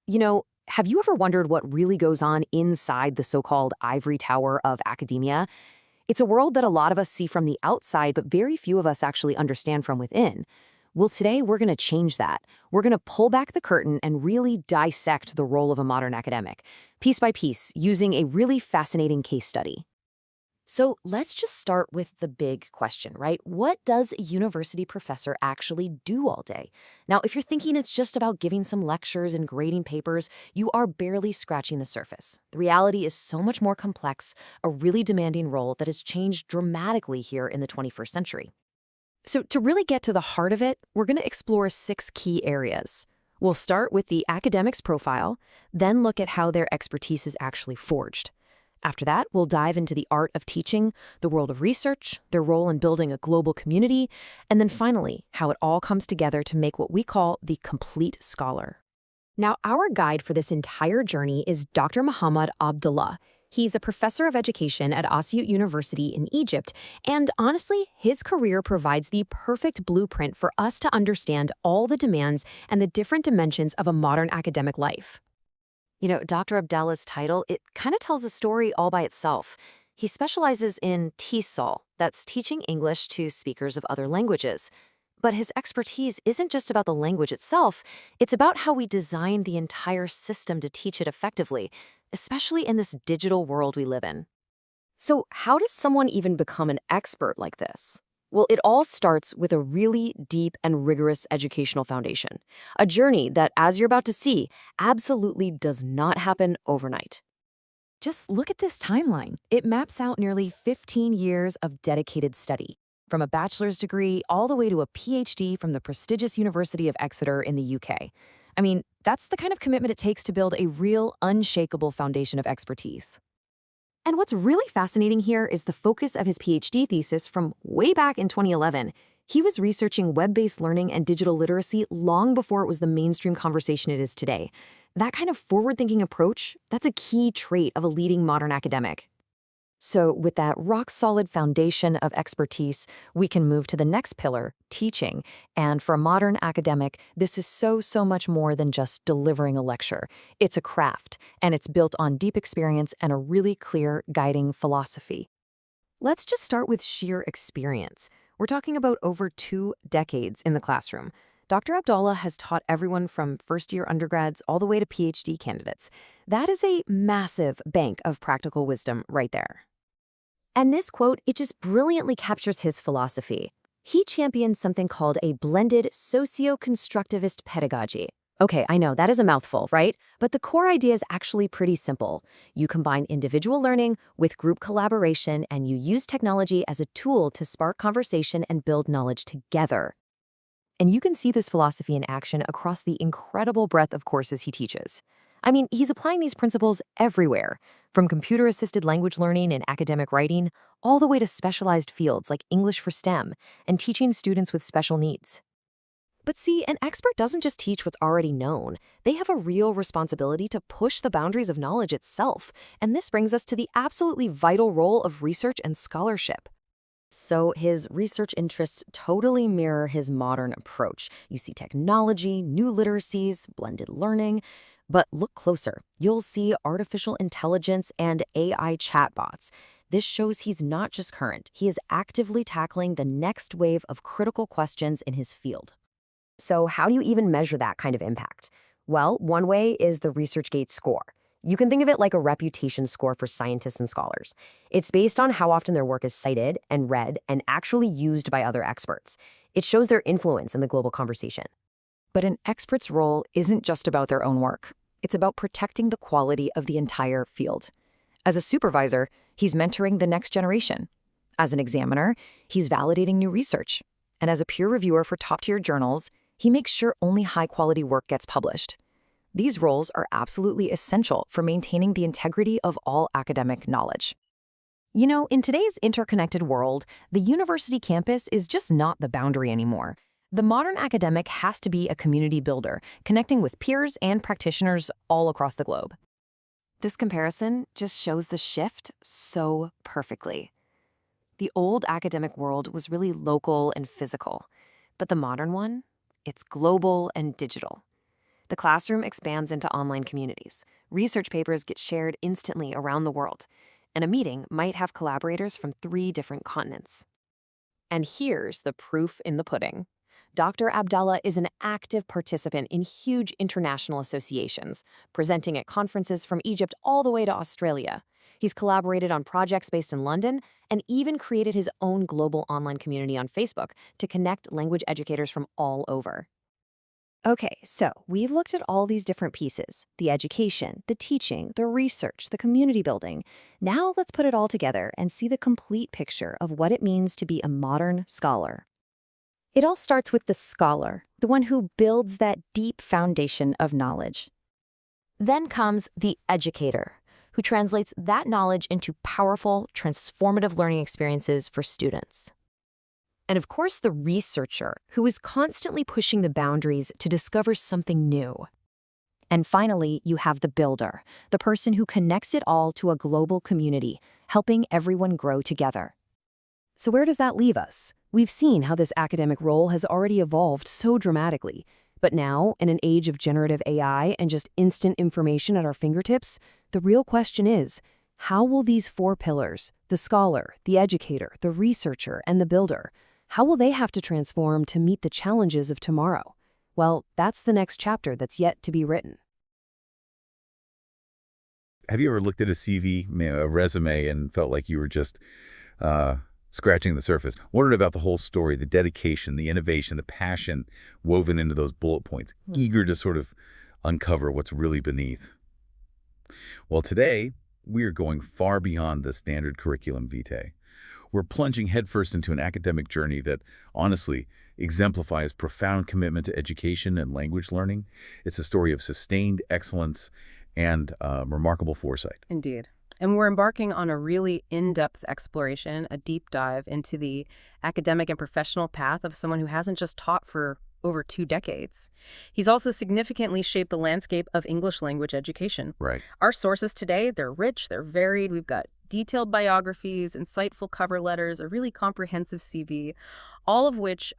Have you ever wondered what really goes on inside the so-called ivory tower of academia? It's a world that a lot of us see from the outside, but very few of us actually understand from within. Well, today we're going to change that. We're going to pull back the curtain and really dissect the role of a modern academic, piece by piece, using a really fascinating case study. So let's just start with the big question, right? What does a university professor actually do all day? Now, if you're thinking it's just about giving some lectures and grading papers, you are barely scratching the surface. The reality is so much more complex, a really demanding role that has changed dramatically here in the 21st century. So to really get to the heart of it, we're going to explore 6 key areas. We'll start with the academic's profile, then look at how their expertise is actually forged. After that, we'll dive into the art of teaching, the world of research, their role in building a global community, and then finally, how it all comes together to make what we call the complete scholar. Now, our guide for this entire journey is Dr. Mahmoud Abdallah. He's a professor of education at Assiut University in Egypt, and honestly, his career provides the perfect blueprint for us to understand all the demands and the different dimensions of a modern academic life. Dr. Abdallah's title, it kind of tells a story all by itself. He specializes in TESOL, that's teaching English to speakers of other languages. But his expertise isn't just about the language itself, it's about how we design the entire system to teach it effectively, especially in this digital world we live in. So how does someone even become an expert like this? Well, it all starts with a really deep and rigorous educational foundation, a journey that, as you're about to see, absolutely does not happen overnight. Just look at this timeline. It maps out nearly 15 years of dedicated study, from a bachelor's degree all the way to a PhD from the prestigious University of Exeter in the UK. I mean, that's the kind of commitment it takes to build a real, unshakable foundation of expertise. And what's really fascinating here is the focus of his PhD thesis from way back in 2011. He was researching web-based learning and digital literacy long before it was the mainstream conversation it is today. That kind of forward-thinking approach, that's a key trait of a leading modern academic. So with that rock-solid foundation of expertise, we can move to the next pillar, teaching. And for a modern academic, this is so much more than just delivering a lecture. It's a craft, and it's built on deep experience and a really clear guiding philosophy. Let's just start with sheer experience. We're talking about over 2 decades in the classroom. Dr. Abdallah has taught everyone from first-year undergrads all the way to PhD candidates. That is a massive bank of practical wisdom right there. And this quote, it just brilliantly captures his philosophy. He champions something called a blended socio-constructivist pedagogy. Okay, I know, that is a mouthful, right? But the core idea is actually pretty simple. You combine individual learning with group collaboration, and you use technology as a tool to spark conversation and build knowledge together. And you can see this philosophy in action across the incredible breadth of courses he teaches. I mean, he's applying these principles everywhere, from computer-assisted language learning and academic writing, all the way to specialized fields like English for STEM and teaching students with special needs. But see, an expert doesn't just teach what's already known. They have a real responsibility to push the boundaries of knowledge itself, and this brings us to the absolutely vital role of research and scholarship. So his research interests totally mirror his modern approach. You see technology, new literacies, blended learning. But look closer. You'll see artificial intelligence and AI chatbots. This shows he's not just current. He is actively tackling the next wave of critical questions in his field. So how do you even measure that kind of impact? Well, one way is the ResearchGate score. You can think of it like a reputation score for scientists and scholars. It's based on how often their work is cited and read and actually used by other experts. It shows their influence in the global conversation. But an expert's role isn't just about their own work. It's about protecting the quality of the entire field. As a supervisor, he's mentoring the next generation. As an examiner, he's validating new research. And as a peer reviewer for top-tier journals, he makes sure only high-quality work gets published. These roles are absolutely essential for maintaining the integrity of all academic knowledge. In today's interconnected world, the university campus is just not the boundary anymore. The modern academic has to be a community builder, connecting with peers and practitioners all across the globe. This comparison just shows the shift so perfectly. The old academic world was really local and physical, but the modern one, it's global and digital. The classroom expands into online communities. Research papers get shared instantly around the world, and a meeting might have collaborators from 3 different continents. And here's the proof in the pudding. Dr. Abdallah is an active participant in huge international associations, presenting at conferences from Egypt all the way to Australia. He's collaborated on projects based in London and even created his own global online community on Facebook to connect language educators from all over. Okay, so we've looked at all these different pieces: the education, the teaching, the research, the community building. Now let's put it all together and see the complete picture of what it means to be a modern scholar. It all starts with the scholar, the one who builds that deep foundation of knowledge. Then comes the educator, who translates that knowledge into powerful, transformative learning experiences for students. And of course, the researcher, who is constantly pushing the boundaries to discover something new. And finally, you have the builder, the person who connects it all to a global community, helping everyone grow together. So where does that leave us? We've seen how this academic role has already evolved so dramatically. But now, in an age of generative AI and just instant information at our fingertips, the real question is, how will these 4 pillars, the scholar, the educator, the researcher, and the builder, how will they have to transform to meet the challenges of tomorrow? Well, that's the next chapter that's yet to be written. Have you ever looked at a CV, a resume, and felt like you were just scratching the surface? Wondered about the whole story, the dedication, the innovation, the passion woven into those bullet points, eager to sort of uncover what's really beneath. Well, today, we are going far beyond the standard curriculum vitae. We're plunging headfirst into an academic journey that, honestly, exemplifies profound commitment to education and language learning. It's a story of sustained excellence and remarkable foresight. Indeed. And we're embarking on a really in-depth exploration, a deep dive into the academic and professional path of someone who hasn't just taught for over 2 decades. He's also significantly shaped the landscape of English language education. Right. Our sources today, they're rich, they're varied. We've got detailed biographies, insightful cover letters, a really comprehensive CV, all of which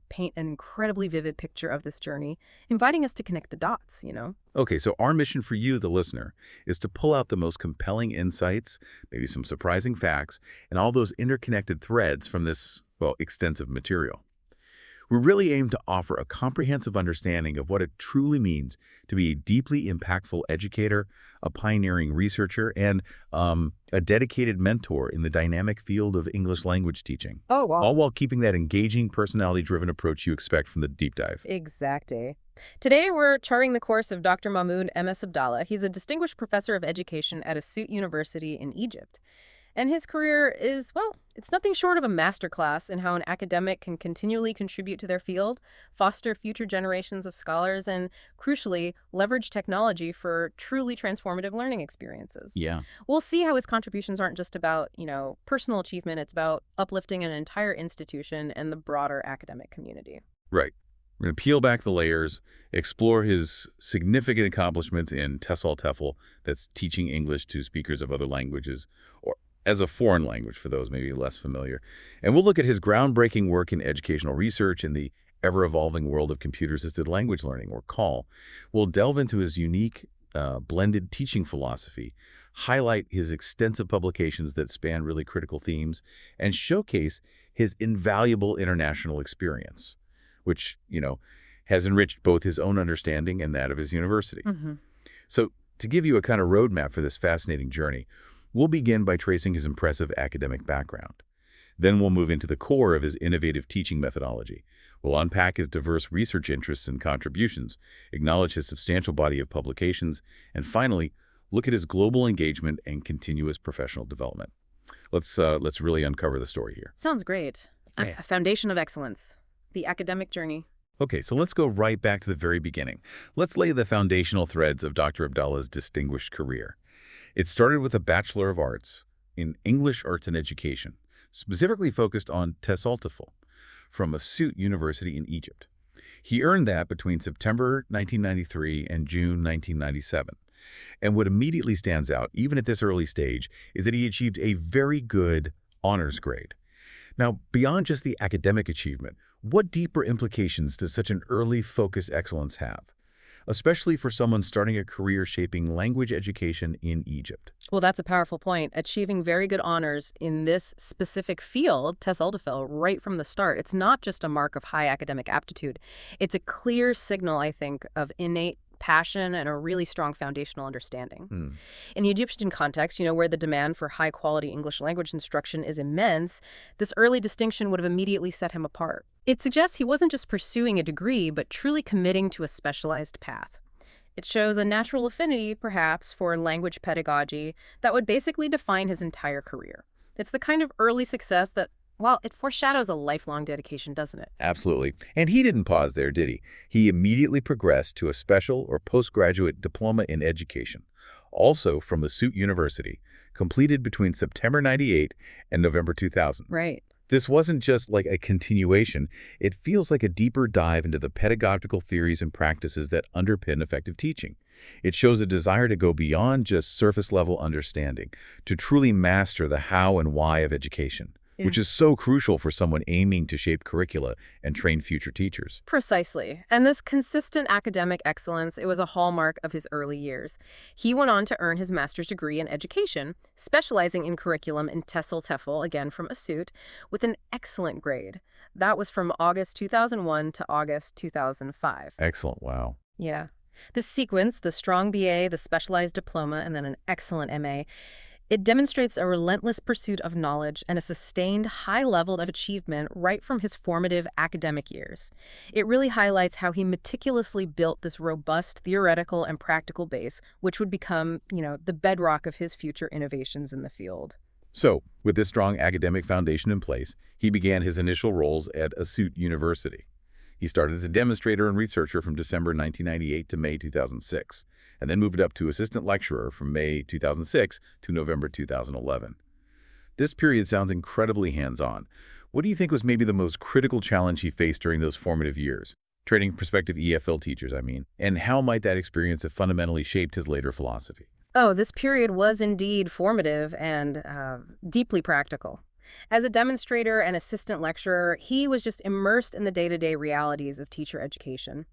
paint an incredibly vivid picture of this journey, inviting us to connect the dots, Okay, so our mission for you, the listener, is to pull out the most compelling insights, maybe some surprising facts, and all those interconnected threads from this, well, extensive material. We really aim to offer a comprehensive understanding of what it truly means to be a deeply impactful educator, a pioneering researcher, and a dedicated mentor in the dynamic field of English language teaching. Oh, wow. All while keeping that engaging, personality-driven approach you expect from the deep dive. Exactly. Today, we're charting the course of Dr. Mahmoud M. Abdallah. He's a distinguished professor of education at Assiut University in Egypt. And his career is, well, it's nothing short of a masterclass in how an academic can continually contribute to their field, foster future generations of scholars, and, crucially, leverage technology for truly transformative learning experiences. Yeah. We'll see how his contributions aren't just about, personal achievement. It's about uplifting an entire institution and the broader academic community. Right. We're going to peel back the layers, explore his significant accomplishments in TESOL TEFL, that's teaching English to speakers of other languages, or as a foreign language for those maybe less familiar. And we'll look at his groundbreaking work in educational research in the ever-evolving world of computer-assisted language learning, or CALL. We'll delve into his unique blended teaching philosophy, highlight his extensive publications that span really critical themes, and showcase his invaluable international experience, which, has enriched both his own understanding and that of his university. Mm-hmm. So to give you a kind of roadmap for this fascinating journey, we'll begin by tracing his impressive academic background. Then we'll move into the core of his innovative teaching methodology. We'll unpack his diverse research interests and contributions, acknowledge his substantial body of publications, and finally, look at his global engagement and continuous professional development. Let's really uncover the story here. Sounds great. A foundation of excellence, the academic journey. Okay, so let's go right back to the very beginning. Let's lay the foundational threads of Dr. Abdallah's distinguished career. It started with a Bachelor of Arts in English Arts and Education, specifically focused on TESOL TEFL, from Assiut University in Egypt. He earned that between September 1993 and June 1997. And what immediately stands out, even at this early stage, is that he achieved a very good honors grade. Now, beyond just the academic achievement, what deeper implications does such an early focus excellence have? especially for someone starting a career shaping language education in Egypt. Well, that's a powerful point. Achieving very good honors in this specific field, TESOL, right from the start, it's not just a mark of high academic aptitude. It's a clear signal, I think, of innate passion and a really strong foundational understanding. In the Egyptian context, where the demand for high-quality English language instruction is immense, this early distinction would have immediately set him apart. It suggests he wasn't just pursuing a degree, but truly committing to a specialized path. It shows a natural affinity, perhaps, for language pedagogy that would basically define his entire career. It's the kind of early success that, well, it foreshadows a lifelong dedication, doesn't it? Absolutely. And he didn't pause there, did he? He immediately progressed to a special or postgraduate diploma in education, also from Assiut University, completed between September 98 and November 2000. Right. This wasn't just like a continuation. It feels like a deeper dive into the pedagogical theories and practices that underpin effective teaching. It shows a desire to go beyond just surface-level understanding, to truly master the how and why of education, which is so crucial for someone aiming to shape curricula and train future teachers. Precisely. And this consistent academic excellence, it was a hallmark of his early years. He went on to earn his master's degree in education, specializing in curriculum in TESOL, again from Assiut, with an excellent grade. That was from August 2001 to August 2005. Excellent. Wow. Yeah. This sequence, the strong BA, the specialized diploma, and then an excellent MA, it demonstrates a relentless pursuit of knowledge and a sustained high level of achievement right from his formative academic years. It really highlights how he meticulously built this robust theoretical and practical base, which would become, the bedrock of his future innovations in the field. So, with this strong academic foundation in place, he began his initial roles at Assiut University. He started as a demonstrator and researcher from December 1998 to May 2006, and then moved up to assistant lecturer from May 2006 to November 2011. This period sounds incredibly hands-on. What do you think was maybe the most critical challenge he faced during those formative years? Training prospective EFL teachers, I mean. And how might that experience have fundamentally shaped his later philosophy? Oh, this period was indeed formative and deeply practical. As a demonstrator and assistant lecturer, he was just immersed in the day-to-day realities of teacher education.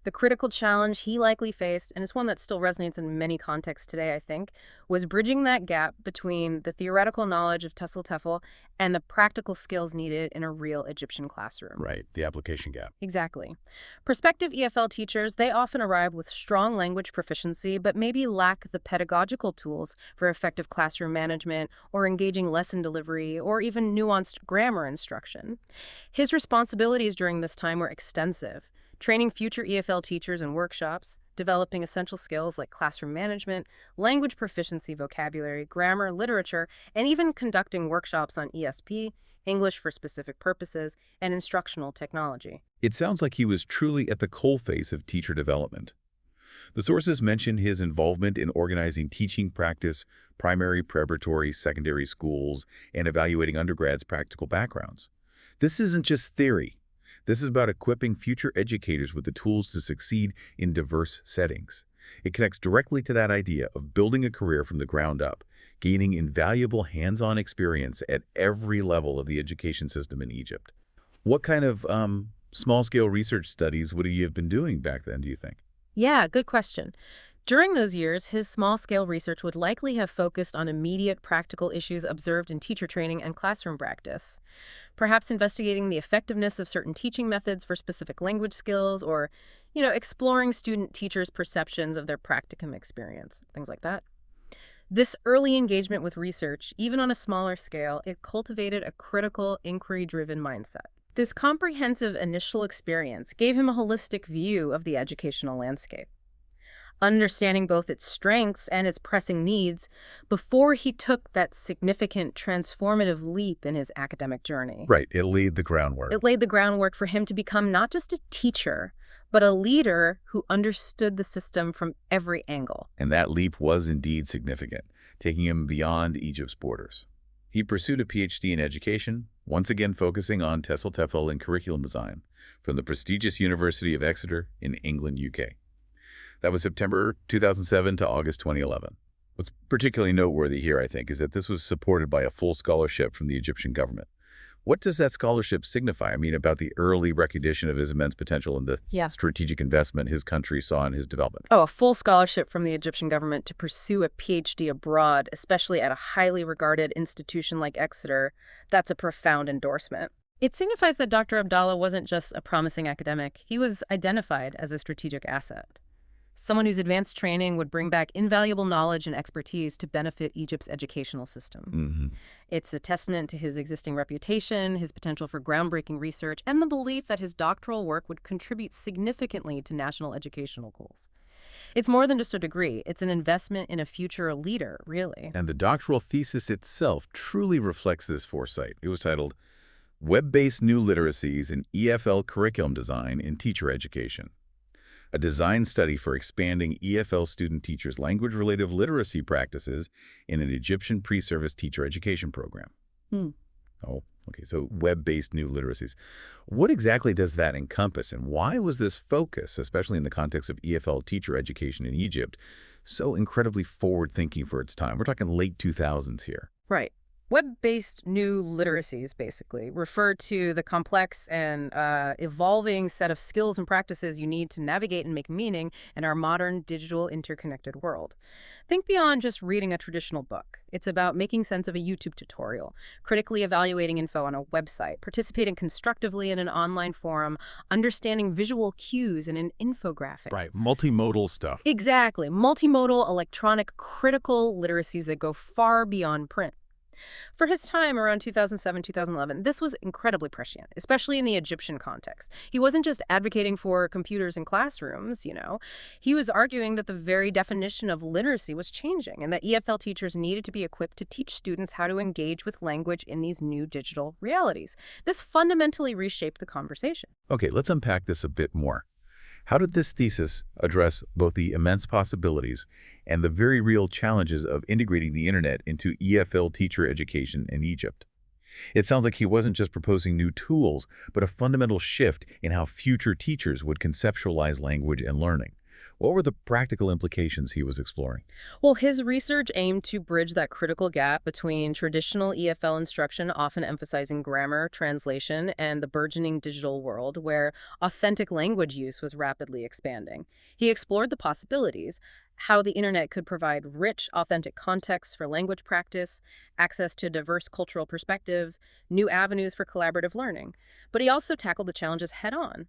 The critical challenge he likely faced, and it's one that still resonates in many contexts today, I think, was bridging that gap between the theoretical knowledge of TESOL and the practical skills needed in a real Egyptian classroom. Right, the application gap. Exactly. Prospective EFL teachers, they often arrive with strong language proficiency, but maybe lack the pedagogical tools for effective classroom management or engaging lesson delivery or even nuanced grammar instruction. His responsibilities during this time were extensive. Training future EFL teachers in workshops, developing essential skills like classroom management, language proficiency, vocabulary, grammar, literature, and even conducting workshops on ESP, English for specific purposes, and instructional technology. It sounds like he was truly at the coalface of teacher development. The sources mention his involvement in organizing teaching practice, primary, preparatory, secondary schools, and evaluating undergrads' practical backgrounds. This isn't just theory. This is about equipping future educators with the tools to succeed in diverse settings. It connects directly to that idea of building a career from the ground up, gaining invaluable hands-on experience at every level of the education system in Egypt. What kind of small-scale research studies would he have been doing back then, do you think? Yeah, good question. During those years, his small-scale research would likely have focused on immediate practical issues observed in teacher training and classroom practice. Perhaps investigating the effectiveness of certain teaching methods for specific language skills or, exploring student-teachers' perceptions of their practicum experience, things like that. This early engagement with research, even on a smaller scale, it cultivated a critical, inquiry-driven mindset. This comprehensive initial experience gave him a holistic view of the educational landscape, understanding both its strengths and its pressing needs before he took that significant transformative leap in his academic journey. Right, it laid the groundwork. It laid the groundwork for him to become not just a teacher, but a leader who understood the system from every angle. And that leap was indeed significant, taking him beyond Egypt's borders. He pursued a PhD in education, once again focusing on TESOL and curriculum design, from the prestigious University of Exeter in England, UK. That was September 2007 to August 2011. What's particularly noteworthy here, I think, is that this was supported by a full scholarship from the Egyptian government, What does that scholarship signify? I mean, about the early recognition of his immense potential and the Yeah. strategic investment his country saw in his development. Oh, a full scholarship from the Egyptian government to pursue a PhD abroad, especially at a highly regarded institution like Exeter, that's a profound endorsement. It signifies that Dr. Abdallah wasn't just a promising academic. He was identified as a strategic asset. Someone whose advanced training would bring back invaluable knowledge and expertise to benefit Egypt's educational system. It's a testament to his existing reputation, his potential for groundbreaking research, and the belief that his doctoral work would contribute significantly to national educational goals. It's more than just a degree. It's an investment in a future leader, really. And the doctoral thesis itself truly reflects this foresight. It was titled Web-Based New Literacies in EFL Curriculum Design in Teacher Education, a design study for expanding EFL student teachers' language-related literacy practices in an Egyptian pre-service teacher education program. Oh, okay, so web-based new literacies. What exactly does that encompass, and why was this focus, especially in the context of EFL teacher education in Egypt, so incredibly forward-thinking for its time? We're talking late 2000s here. Right. Web-based new literacies, basically, refer to the complex and evolving set of skills and practices you need to navigate and make meaning in our modern, digital, interconnected world. Think beyond just reading a traditional book. It's about making sense of a YouTube tutorial, critically evaluating info on a website, participating constructively in an online forum, understanding visual cues in an infographic. Right, multimodal stuff. Exactly. Multimodal, electronic, critical literacies that go far beyond print. For his time around 2007, 2011, this was incredibly prescient, especially in the Egyptian context. He wasn't just advocating for computers in classrooms, He was arguing that the very definition of literacy was changing and that EFL teachers needed to be equipped to teach students how to engage with language in these new digital realities. This fundamentally reshaped the conversation. Okay, let's unpack this a bit more. How did this thesis address both the immense possibilities and the very real challenges of integrating the internet into EFL teacher education in Egypt? It sounds like he wasn't just proposing new tools, but a fundamental shift in how future teachers would conceptualize language and learning. What were the practical implications he was exploring? Well, his research aimed to bridge that critical gap between traditional EFL instruction, often emphasizing grammar, translation, and the burgeoning digital world where authentic language use was rapidly expanding. He explored the possibilities, how the internet could provide rich, authentic contexts for language practice, access to diverse cultural perspectives, new avenues for collaborative learning. But he also tackled the challenges head-on.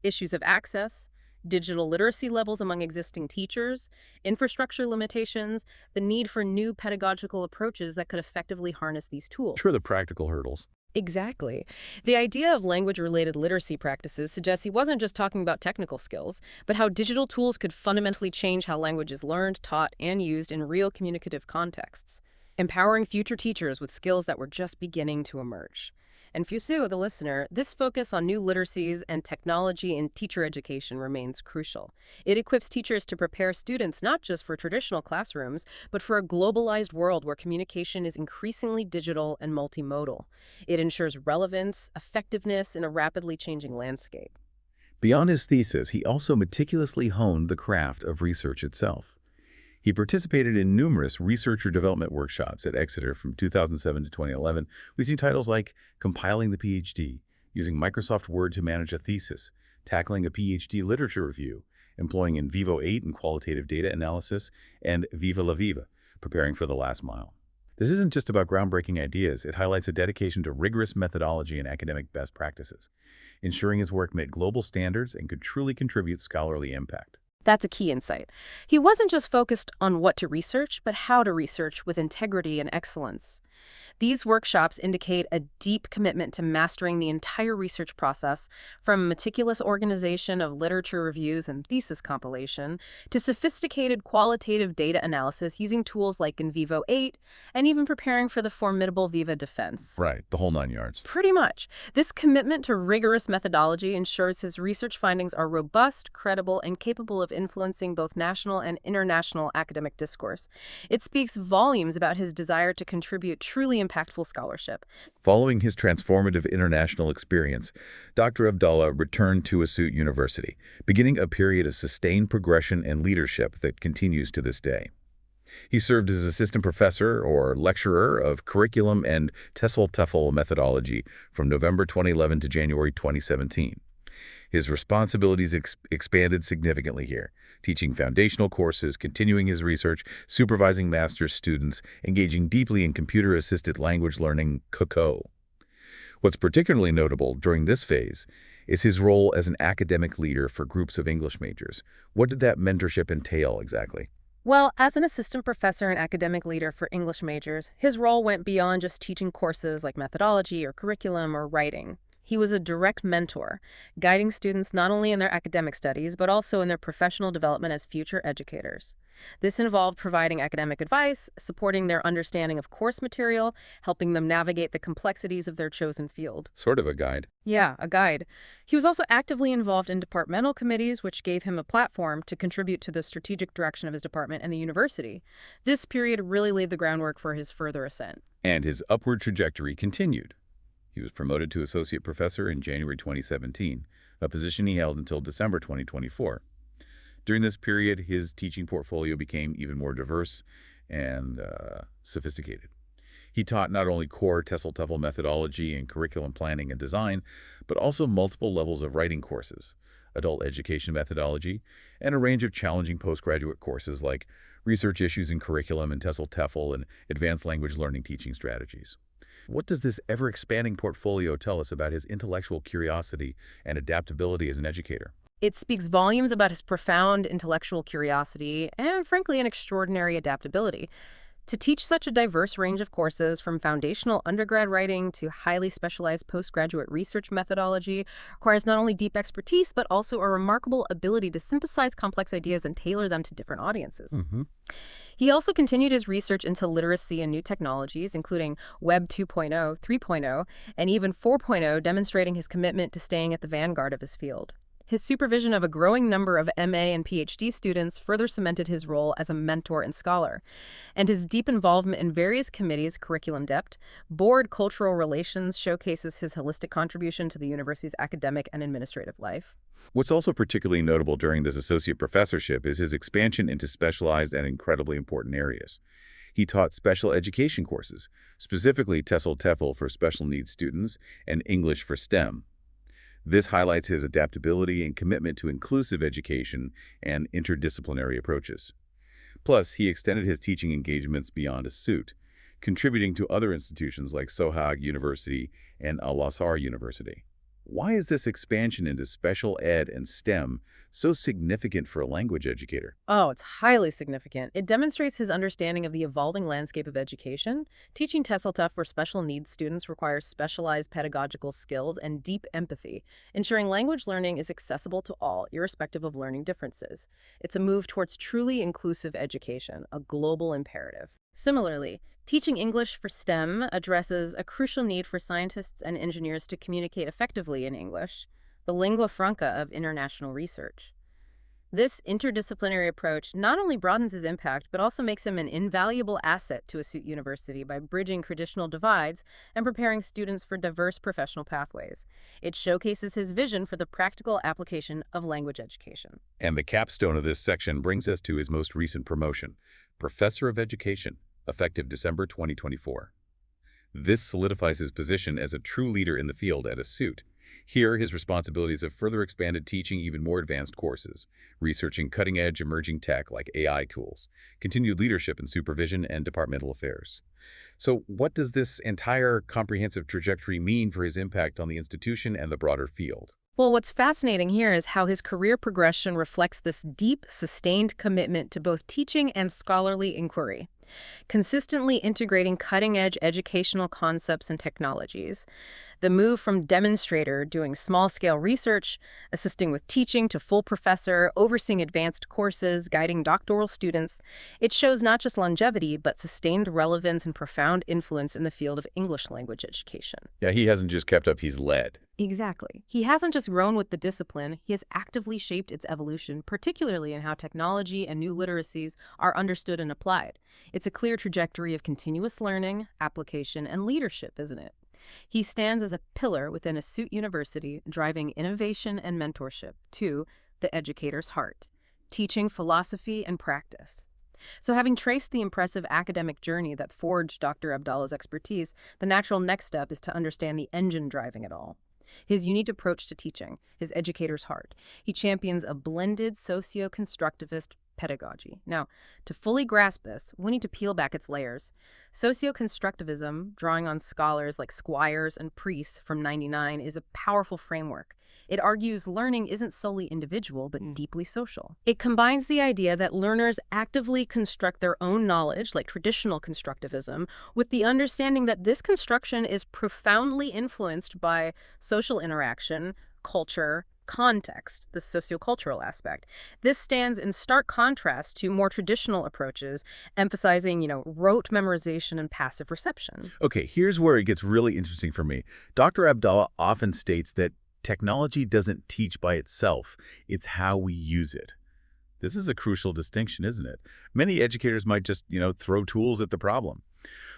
Issues of access, digital literacy levels among existing teachers, infrastructure limitations, the need for new pedagogical approaches that could effectively harness these tools. Sure, the practical hurdles. Exactly. The idea of language-related literacy practices suggests he wasn't just talking about technical skills, but how digital tools could fundamentally change how language is learned, taught, and used in real communicative contexts, empowering future teachers with skills that were just beginning to emerge. And for you, the listener, this focus on new literacies and technology in teacher education remains crucial. It equips teachers to prepare students not just for traditional classrooms, but for a globalized world where communication is increasingly digital and multimodal. It ensures relevance, effectiveness in a rapidly changing landscape. Beyond his thesis, he also meticulously honed the craft of research itself. He participated in numerous researcher development workshops at Exeter from 2007 to 2011, using titles like Compiling the PhD, using Microsoft Word to manage a thesis, tackling a PhD literature review, employing in Vivo 8 in qualitative data analysis, and Viva la Viva, preparing for the last mile. This isn't just about groundbreaking ideas. It highlights a dedication to rigorous methodology and academic best practices, ensuring his work met global standards and could truly contribute scholarly impact. That's a key insight. He wasn't just focused on what to research, but how to research with integrity and excellence. These workshops indicate a deep commitment to mastering the entire research process, from meticulous organization of literature reviews and thesis compilation to sophisticated qualitative data analysis using tools like Vivo 8 and even preparing for the formidable Viva defense. Right, the whole 9 yards. Pretty much. This commitment to rigorous methodology ensures his research findings are robust, credible, and capable of influencing both national and international academic discourse. It speaks volumes about his desire to contribute truly impactful scholarship. Following his transformative international experience, Dr. Abdallah returned to Assiut University, beginning a period of sustained progression and leadership that continues to this day. He served as assistant professor or lecturer of curriculum and TESOL-TEFL methodology from November 2011 to January 2017. His responsibilities expanded significantly here, teaching foundational courses, continuing his research, supervising master's students, engaging deeply in computer-assisted language learning, COCO. What's particularly notable during this phase is his role as an academic leader for groups of English majors. What did that mentorship entail exactly? Well, as an assistant professor and academic leader for English majors, his role went beyond just teaching courses like methodology or curriculum or writing. He was a direct mentor, guiding students not only in their academic studies, but also in their professional development as future educators. This involved providing academic advice, supporting their understanding of course material, helping them navigate the complexities of their chosen field. Sort of a guide. Yeah, a guide. He was also actively involved in departmental committees, which gave him a platform to contribute to the strategic direction of his department and the university. This period really laid the groundwork for his further ascent. And his upward trajectory continued. He was promoted to associate professor in January 2017, a position he held until December 2024. During this period, his teaching portfolio became even more diverse and sophisticated. He taught not only core TESOL-TEFL methodology and curriculum planning and design, but also multiple levels of writing courses, adult education methodology, and a range of challenging postgraduate courses like research issues in curriculum and TESOL-TEFL and advanced language learning teaching strategies. What does this ever-expanding portfolio tell us about his intellectual curiosity and adaptability as an educator? It speaks volumes about his profound intellectual curiosity and, frankly, an extraordinary adaptability. To teach such a diverse range of courses, from foundational undergrad writing to highly specialized postgraduate research methodology, requires not only deep expertise, but also a remarkable ability to synthesize complex ideas and tailor them to different audiences. He also continued his research into literacy and new technologies, including Web 2.0, 3.0, and even 4.0, demonstrating his commitment to staying at the vanguard of his field. His supervision of a growing number of MA and PhD students further cemented his role as a mentor and scholar. And his deep involvement in various committees, curriculum depth, board cultural relations showcases his holistic contribution to the university's academic and administrative life. What's also particularly notable during this associate professorship is his expansion into specialized and incredibly important areas. He taught special education courses, specifically TESOL-TEFL for special needs students and English for STEM. This highlights his adaptability and commitment to inclusive education and interdisciplinary approaches. Plus, he extended his teaching engagements beyond Assiut, contributing to other institutions like Assiut University and Al-Azhar University. Why is this expansion into special ed and STEM so significant for a language educator? Oh, it's highly significant. It demonstrates his understanding of the evolving landscape of education. Teaching TESOL-TEFL for special needs students requires specialized pedagogical skills and deep empathy, ensuring language learning is accessible to all, irrespective of learning differences. It's a move towards truly inclusive education, a global imperative. Similarly, teaching English for STEM addresses a crucial need for scientists and engineers to communicate effectively in English, the lingua franca of international research. This interdisciplinary approach not only broadens his impact, but also makes him an invaluable asset to Assiut University by bridging traditional divides and preparing students for diverse professional pathways. It showcases his vision for the practical application of language education. And the capstone of this section brings us to his most recent promotion, Professor of Education, effective December 2024. This solidifies his position as a true leader in the field at Assiut. Here, his responsibilities have further expanded, teaching even more advanced courses, researching cutting-edge emerging tech like AI tools, continued leadership in supervision and departmental affairs. So what does this entire comprehensive trajectory mean for his impact on the institution and the broader field? Well, what's fascinating here is how his career progression reflects this deep, sustained commitment to both teaching and scholarly inquiry. Consistently integrating cutting-edge educational concepts and technologies. The move from demonstrator, doing small-scale research, assisting with teaching, to full professor, overseeing advanced courses, guiding doctoral students, it shows not just longevity, but sustained relevance and profound influence in the field of English language education. Yeah, he hasn't just kept up, he's led. Exactly. He hasn't just grown with the discipline, he has actively shaped its evolution, particularly in how technology and new literacies are understood and applied. It's a clear trajectory of continuous learning, application, and leadership, isn't it? He stands as a pillar within Assiut University, driving innovation and mentorship to the educator's heart, teaching philosophy and practice. So having traced the impressive academic journey that forged Dr. Abdallah's expertise, the natural next step is to understand the engine driving it all. His unique approach to teaching, his educator's heart. He champions a blended socio-constructivist pedagogy. Now, to fully grasp this, we need to peel back its layers. Socio-constructivism, drawing on scholars like Squires and Priest from '99, is a powerful framework. It argues learning isn't solely individual, but deeply social. It combines the idea that learners actively construct their own knowledge, like traditional constructivism, with the understanding that this construction is profoundly influenced by social interaction, culture, context, the sociocultural aspect. This stands in stark contrast to more traditional approaches, emphasizing, rote memorization and passive reception. Okay, here's where it gets really interesting for me. Dr. Abdallah often states that technology doesn't teach by itself. It's how we use it. This is a crucial distinction, isn't it? Many educators might just, throw tools at the problem.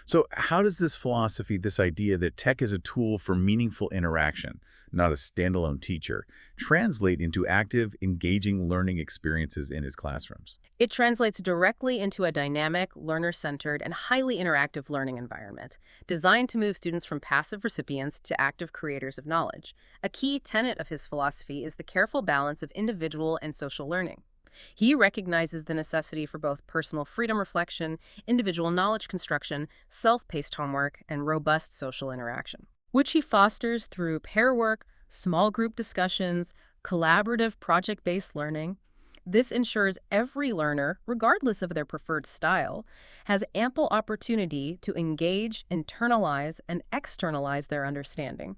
So how does this philosophy, this idea that tech is a tool for meaningful interaction, not a standalone teacher, translate into active, engaging learning experiences in his classrooms? It translates directly into a dynamic, learner-centered, and highly interactive learning environment, designed to move students from passive recipients to active creators of knowledge. A key tenet of his philosophy is the careful balance of individual and social learning. He recognizes the necessity for both personal freedom reflection, individual knowledge construction, self-paced homework, and robust social interaction, which he fosters through pair work, small group discussions, collaborative project-based learning. This ensures every learner, regardless of their preferred style, has ample opportunity to engage, internalize, and externalize their understanding.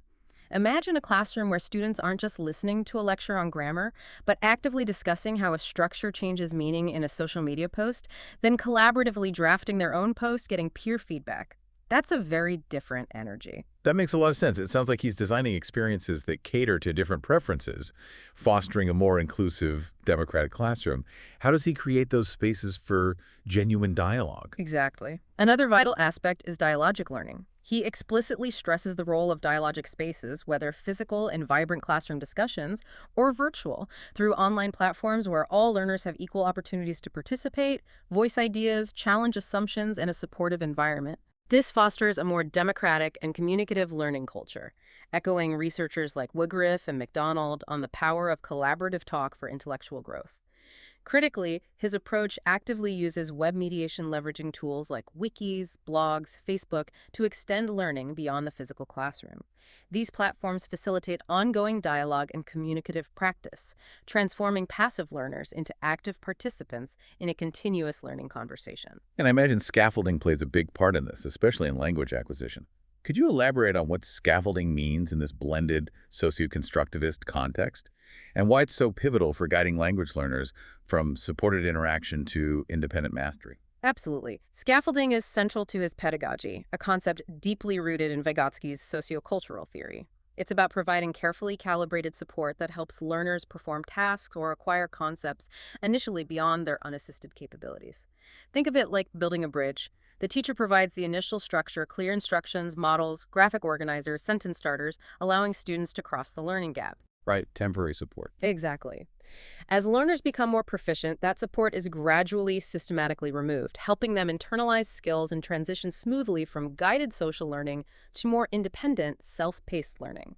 Imagine a classroom where students aren't just listening to a lecture on grammar, but actively discussing how a structure changes meaning in a social media post, then collaboratively drafting their own post, getting peer feedback. That's a very different energy. That makes a lot of sense. It sounds like he's designing experiences that cater to different preferences, fostering a more inclusive, democratic classroom. How does he create those spaces for genuine dialogue? Exactly. Another vital aspect is dialogic learning. He explicitly stresses the role of dialogic spaces, whether physical and vibrant classroom discussions or virtual, through online platforms where all learners have equal opportunities to participate, voice ideas, challenge assumptions, and a supportive environment. This fosters a more democratic and communicative learning culture, echoing researchers like Woodruff and McDonald on the power of collaborative talk for intellectual growth. Critically, his approach actively uses web mediation leveraging tools like wikis, blogs, Facebook to extend learning beyond the physical classroom. These platforms facilitate ongoing dialogue and communicative practice, transforming passive learners into active participants in a continuous learning conversation. And I imagine scaffolding plays a big part in this, especially in language acquisition. Could you elaborate on what scaffolding means in this blended socio-constructivist context, and why it's so pivotal for guiding language learners from supported interaction to independent mastery? Absolutely. Scaffolding is central to his pedagogy, a concept deeply rooted in Vygotsky's sociocultural theory. It's about providing carefully calibrated support that helps learners perform tasks or acquire concepts initially beyond their unassisted capabilities. Think of it like building a bridge. The teacher provides the initial structure, clear instructions, models, graphic organizers, sentence starters, allowing students to cross the learning gap. Right, temporary support. Exactly. As learners become more proficient, that support is gradually systematically removed, helping them internalize skills and transition smoothly from guided social learning to more independent, self-paced learning.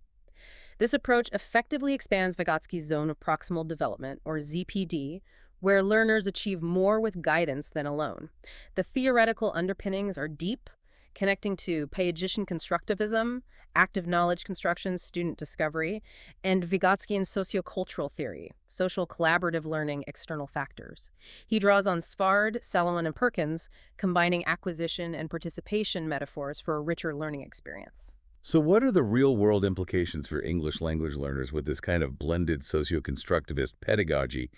This approach effectively expands Vygotsky's zone of proximal development, or ZPD, where learners achieve more with guidance than alone. The theoretical underpinnings are deep, connecting to Piagetian constructivism, active knowledge construction, student discovery, and Vygotskyan sociocultural theory, social collaborative learning, external factors. He draws on Svard, Salomon, and Perkins, combining acquisition and participation metaphors for a richer learning experience. So what are the real-world implications for English language learners with this kind of blended socio-constructivist pedagogy?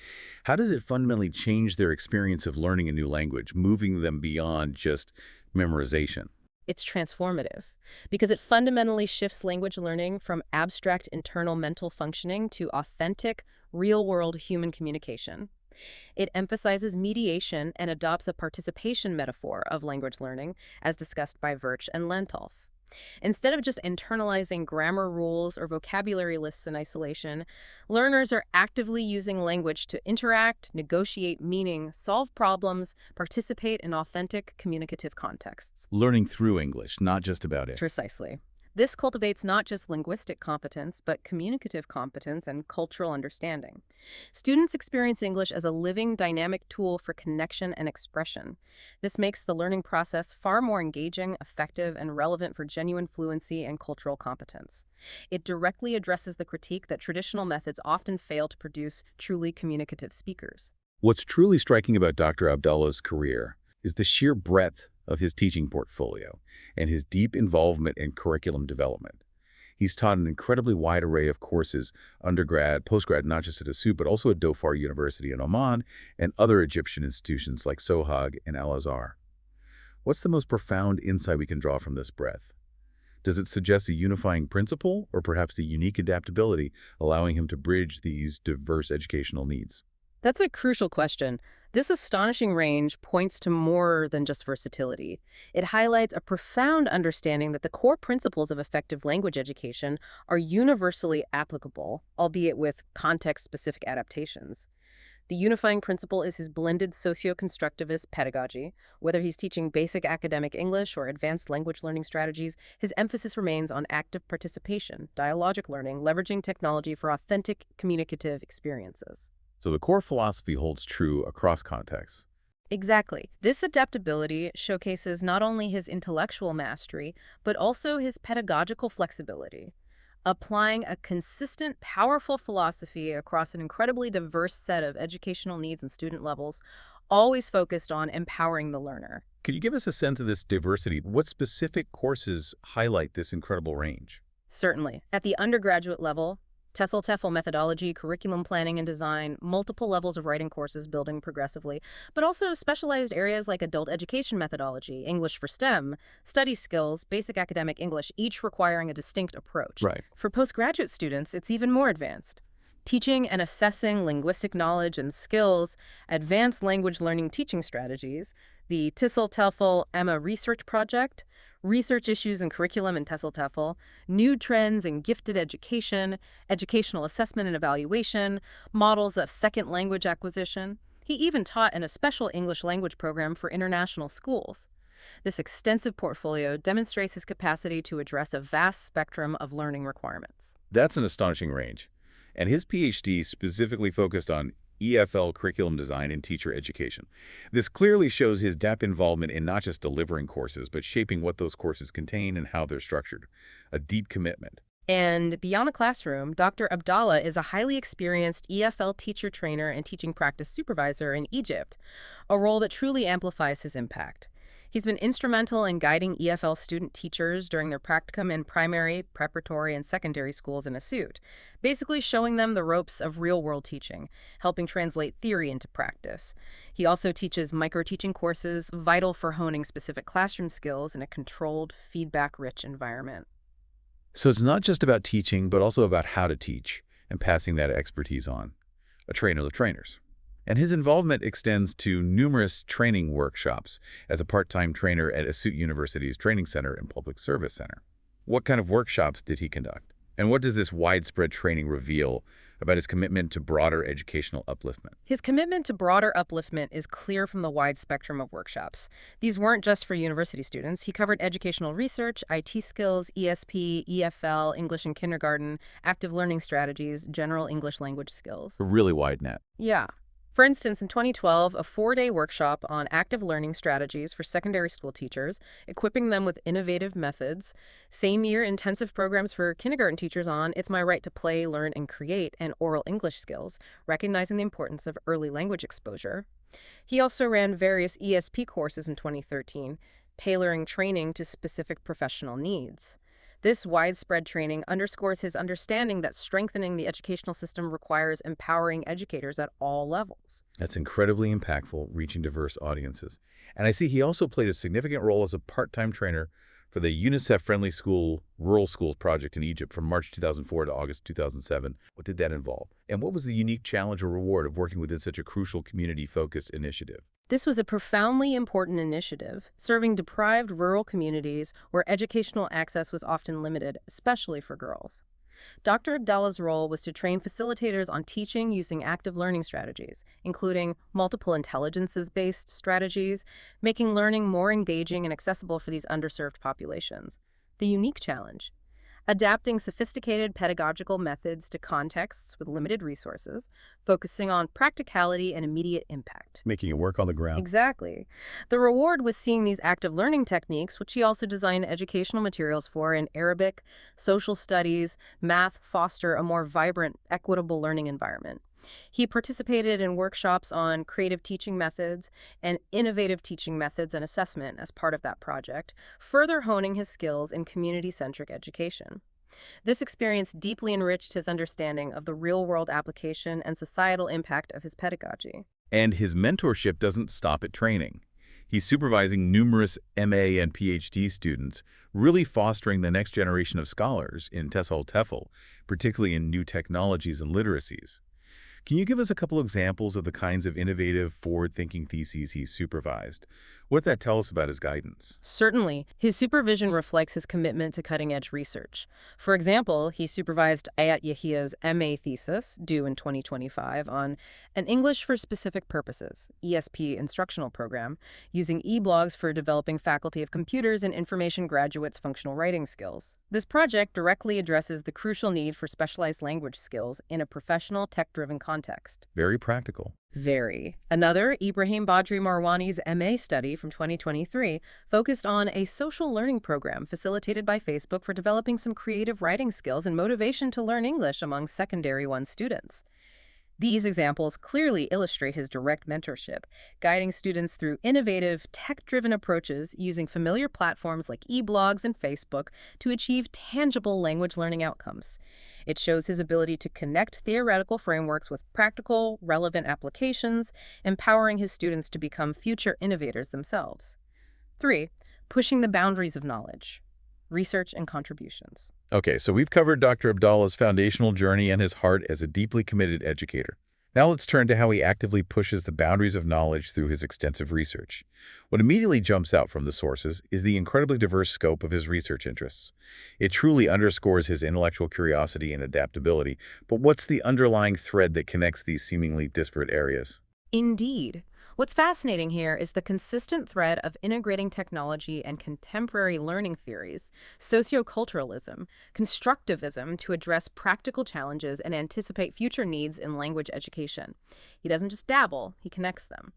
How does it fundamentally change their experience of learning a new language, moving them beyond just memorization? It's transformative because it fundamentally shifts language learning from abstract internal mental functioning to authentic, real-world human communication. It emphasizes mediation and adopts a participation metaphor of language learning, as discussed by Virch and Lentolf. Instead of just internalizing grammar rules or vocabulary lists in isolation, learners are actively using language to interact, negotiate meaning, solve problems, participate in authentic communicative contexts. Learning through English, not just about it. Precisely. This cultivates not just linguistic competence, but communicative competence and cultural understanding. Students experience English as a living, dynamic tool for connection and expression. This makes the learning process far more engaging, effective, and relevant for genuine fluency and cultural competence. It directly addresses the critique that traditional methods often fail to produce truly communicative speakers. What's truly striking about Dr. Abdallah's career is the sheer breadth of his teaching portfolio and his deep involvement in curriculum development. He's taught an incredibly wide array of courses, undergrad, postgrad, not just at Assiut, but also at Dhofar University in Oman and other Egyptian institutions like Sohag and Al-Azhar. What's the most profound insight we can draw from this breadth? Does it suggest a unifying principle or perhaps the unique adaptability allowing him to bridge these diverse educational needs? That's a crucial question. This astonishing range points to more than just versatility. It highlights a profound understanding that the core principles of effective language education are universally applicable, albeit with context-specific adaptations. The unifying principle is his blended socio-constructivist pedagogy. Whether he's teaching basic academic English or advanced language learning strategies, his emphasis remains on active participation, dialogic learning, leveraging technology for authentic communicative experiences. So the core philosophy holds true across contexts. Exactly. This adaptability showcases not only his intellectual mastery, but also his pedagogical flexibility. Applying a consistent, powerful philosophy across an incredibly diverse set of educational needs and student levels, always focused on empowering the learner. Could you give us a sense of this diversity? What specific courses highlight this incredible range? Certainly. At the undergraduate level, TESOL TEFL methodology, curriculum planning and design, multiple levels of writing courses building progressively, but also specialized areas like adult education methodology, English for STEM, study skills, basic academic English, each requiring a distinct approach. Right. For postgraduate students, it's even more advanced. Teaching and assessing linguistic knowledge and skills, advanced language learning teaching strategies, the TESOL TEFL EMA research project, research issues and curriculum in TESOL TEFL, new trends in gifted education, educational assessment and evaluation, models of second language acquisition. He even taught in a special English language program for international schools. This extensive portfolio demonstrates his capacity to address a vast spectrum of learning requirements. That's an astonishing range. And his PhD specifically focused on EFL curriculum design and teacher education. This clearly shows his depth involvement in not just delivering courses, but shaping what those courses contain and how they're structured. A deep commitment. And beyond the classroom, Dr. Abdallah is a highly experienced EFL teacher trainer and teaching practice supervisor in Egypt, a role that truly amplifies his impact. He's been instrumental in guiding EFL student teachers during their practicum in primary, preparatory, and secondary schools in Assiut, basically showing them the ropes of real-world teaching, helping translate theory into practice. He also teaches micro-teaching courses, vital for honing specific classroom skills in a controlled, feedback-rich environment. So it's not just about teaching, but also about how to teach and passing that expertise on. A trainer of trainers. And his involvement extends to numerous training workshops as a part-time trainer at Assiut University's Training Center and Public Service Center. What kind of workshops did he conduct? And what does this widespread training reveal about his commitment to broader educational upliftment? His commitment to broader upliftment is clear from the wide spectrum of workshops. These weren't just for university students. He covered educational research, IT skills, ESP, EFL, English in kindergarten, active learning strategies, general English language skills. A really wide net. Yeah. For instance, in 2012, a 4-day workshop on active learning strategies for secondary school teachers, equipping them with innovative methods. Same year, intensive programs for kindergarten teachers on It's My Right to Play, Learn, and Create, and oral English skills, recognizing the importance of early language exposure. He also ran various ESP courses in 2013, tailoring training to specific professional needs. This widespread training underscores his understanding that strengthening the educational system requires empowering educators at all levels. That's incredibly impactful, reaching diverse audiences. And I see he also played a significant role as a part-time trainer for the UNICEF-friendly school, rural schools project in Egypt from March 2004 to August 2007. What did that involve? And what was the unique challenge or reward of working within such a crucial community-focused initiative? This was a profoundly important initiative, serving deprived rural communities where educational access was often limited, especially for girls. Dr. Abdallah's role was to train facilitators on teaching using active learning strategies, including multiple intelligences-based strategies, making learning more engaging and accessible for these underserved populations. The unique challenge: adapting sophisticated pedagogical methods to contexts with limited resources, focusing on practicality and immediate impact. Making it work on the ground. Exactly. The reward was seeing these active learning techniques, which he also designed educational materials for in Arabic, social studies, math, foster a more vibrant, equitable learning environment. He participated in workshops on creative teaching methods and innovative teaching methods and assessment as part of that project, further honing his skills in community-centric education. This experience deeply enriched his understanding of the real-world application and societal impact of his pedagogy. And his mentorship doesn't stop at training. He's supervising numerous MA and PhD students, really fostering the next generation of scholars in TESOL TEFL, particularly in new technologies and literacies. Can you give us a couple examples of the kinds of innovative, forward-thinking theses he's supervised? What did that tell us about his guidance? Certainly. His supervision reflects his commitment to cutting-edge research. For example, he supervised Ayat Yahia's MA thesis, due in 2025, on an English for Specific Purposes, ESP instructional program, using e-blogs for developing Faculty of Computers and Information graduates' functional writing skills. This project directly addresses the crucial need for specialized language skills in a professional, tech-driven context. Very practical. Very. Another, Ibrahim Badri Marwani's MA study from 2023 focused on a social learning program facilitated by Facebook for developing some creative writing skills and motivation to learn English among Secondary 1 students. These examples clearly illustrate his direct mentorship, guiding students through innovative, tech-driven approaches using familiar platforms like e-blogs and Facebook to achieve tangible language learning outcomes. It shows his ability to connect theoretical frameworks with practical, relevant applications, empowering his students to become future innovators themselves. 3. Pushing the boundaries of knowledge. Research and contributions. Okay, so we've covered Dr. Abdallah's foundational journey and his heart as a deeply committed educator. Now let's turn to how he actively pushes the boundaries of knowledge through his extensive research. What immediately jumps out from the sources is the incredibly diverse scope of his research interests. It truly underscores his intellectual curiosity and adaptability, but what's the underlying thread that connects these seemingly disparate areas? Indeed. What's fascinating here is the consistent thread of integrating technology and contemporary learning theories, socioculturalism, constructivism to address practical challenges and anticipate future needs in language education. He doesn't just dabble, he connects them.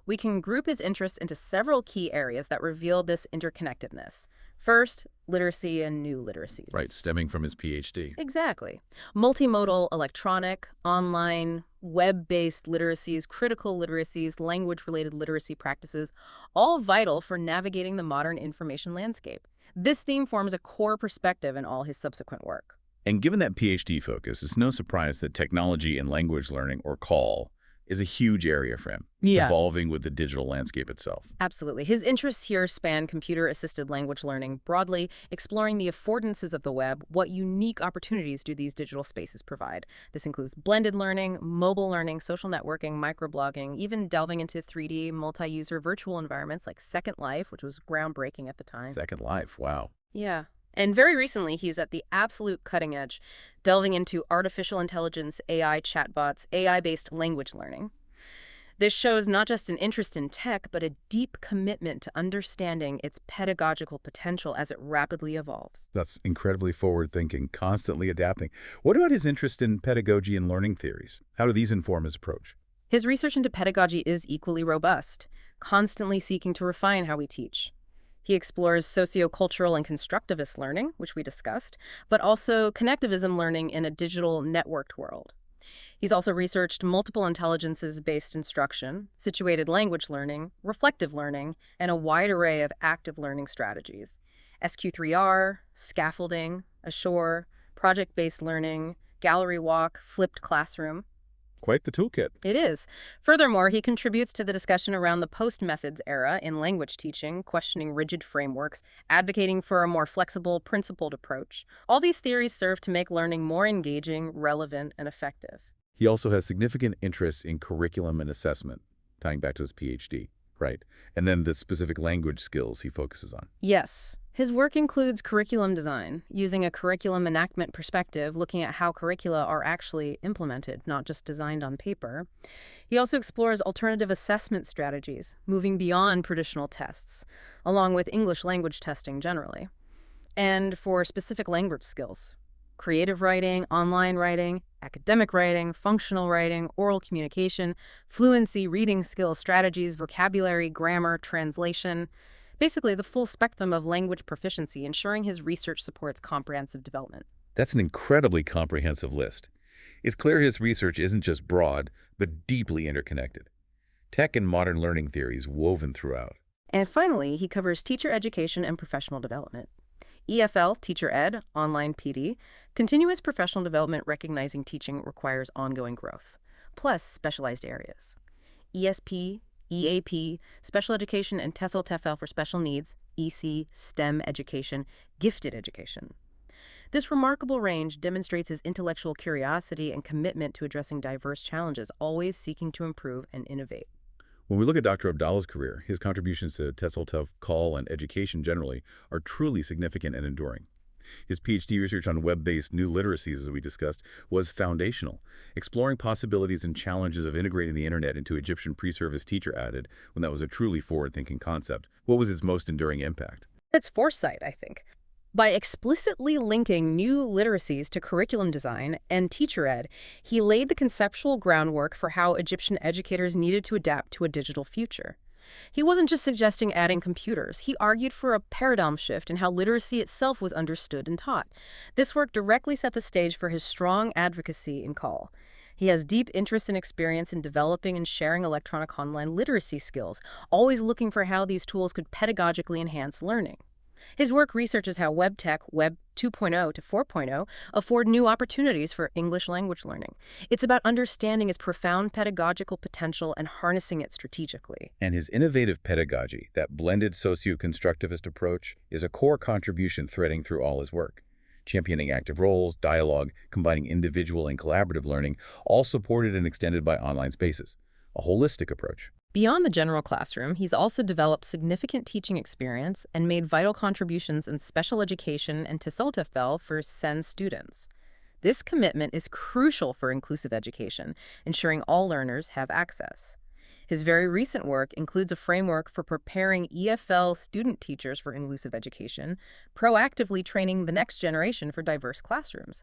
We can group his interests into several key areas that reveal this interconnectedness. First, literacy and new literacies. Right, stemming from his PhD. Exactly. Multimodal, electronic, online, web-based literacies, critical literacies, language-related literacy practices, all vital for navigating the modern information landscape. This theme forms a core perspective in all his subsequent work. And given that PhD focus, it's no surprise that technology and language learning, or CALL, is a huge area for him, evolving with the digital landscape itself. Absolutely. His interests here span computer-assisted language learning broadly, exploring the affordances of the web. What unique opportunities do these digital spaces provide? This includes blended learning, mobile learning, social networking, microblogging, even delving into 3D multi-user virtual environments like Second Life, which was groundbreaking at the time. Second Life, wow. Yeah. And very recently, he's at the absolute cutting edge, delving into artificial intelligence, AI chatbots, AI-based language learning. This shows not just an interest in tech, but a deep commitment to understanding its pedagogical potential as it rapidly evolves. That's incredibly forward-thinking, constantly adapting. What about his interest in pedagogy and learning theories? How do these inform his approach? His research into pedagogy is equally robust, constantly seeking to refine how we teach. He explores socio-cultural and constructivist learning, which we discussed, but also connectivism learning in a digital networked world. He's also researched multiple intelligences-based instruction, situated language learning, reflective learning, and a wide array of active learning strategies. SQ3R, scaffolding, Assure, project-based learning, gallery walk, flipped classroom. Quite the toolkit. It is. Furthermore, he contributes to the discussion around the post-methods era in language teaching, questioning rigid frameworks, advocating for a more flexible, principled approach. All these theories serve to make learning more engaging, relevant, and effective. He also has significant interests in curriculum and assessment. tying back to his PhD, right? And then the specific language skills he focuses on. Yes. His work includes curriculum design, using a curriculum enactment perspective, looking at how curricula are actually implemented, not just designed on paper. He also explores alternative assessment strategies, moving beyond traditional tests, along with English language testing generally. And for specific language skills, creative writing, online writing, academic writing, functional writing, oral communication, fluency, reading skills, strategies, vocabulary, grammar, translation. Basically, the full spectrum of language proficiency, ensuring his research supports comprehensive development. That's an incredibly comprehensive list. It's clear his research isn't just broad, but deeply interconnected. Tech and modern learning theories woven throughout. And finally, he covers teacher education and professional development. EFL, Teacher Ed, Online PD, continuous professional development recognizing teaching requires ongoing growth, plus specialized areas. ESP, EAP, Special Education and TESOL TEFL for Special Needs, EC, STEM Education, Gifted Education. This remarkable range demonstrates his intellectual curiosity and commitment to addressing diverse challenges, always seeking to improve and innovate. When we look at Dr. Abdallah's career, his contributions to TESOL TEFL and education generally are truly significant and enduring. His PhD research on web-based new literacies, as we discussed, was foundational, exploring possibilities and challenges of integrating the internet into Egyptian pre-service teacher added when that was a truly forward-thinking concept. What was its most enduring impact? It's foresight, I think. By explicitly linking new literacies to curriculum design and teacher ed, he laid the conceptual groundwork for how Egyptian educators needed to adapt to a digital future. He wasn't just suggesting adding computers. He argued for a paradigm shift in how literacy itself was understood and taught. This work directly set the stage for his strong advocacy in call. He has deep interest and experience in developing and sharing electronic online literacy skills, always looking for how these tools could pedagogically enhance learning. His work researches how web tech, Web 2.0 to 4.0, afford new opportunities for English language learning. It's about understanding its profound pedagogical potential and harnessing it strategically. And his innovative pedagogy, that blended socio-constructivist approach, is a core contribution threading through all his work. Championing active roles, dialogue, combining individual and collaborative learning, all supported and extended by online spaces. A holistic approach. Beyond the general classroom, he's also developed significant teaching experience and made vital contributions in special education and TESOL TEFL for SEN students. This commitment is crucial for inclusive education, ensuring all learners have access. His very recent work includes a framework for preparing EFL student teachers for inclusive education, proactively training the next generation for diverse classrooms.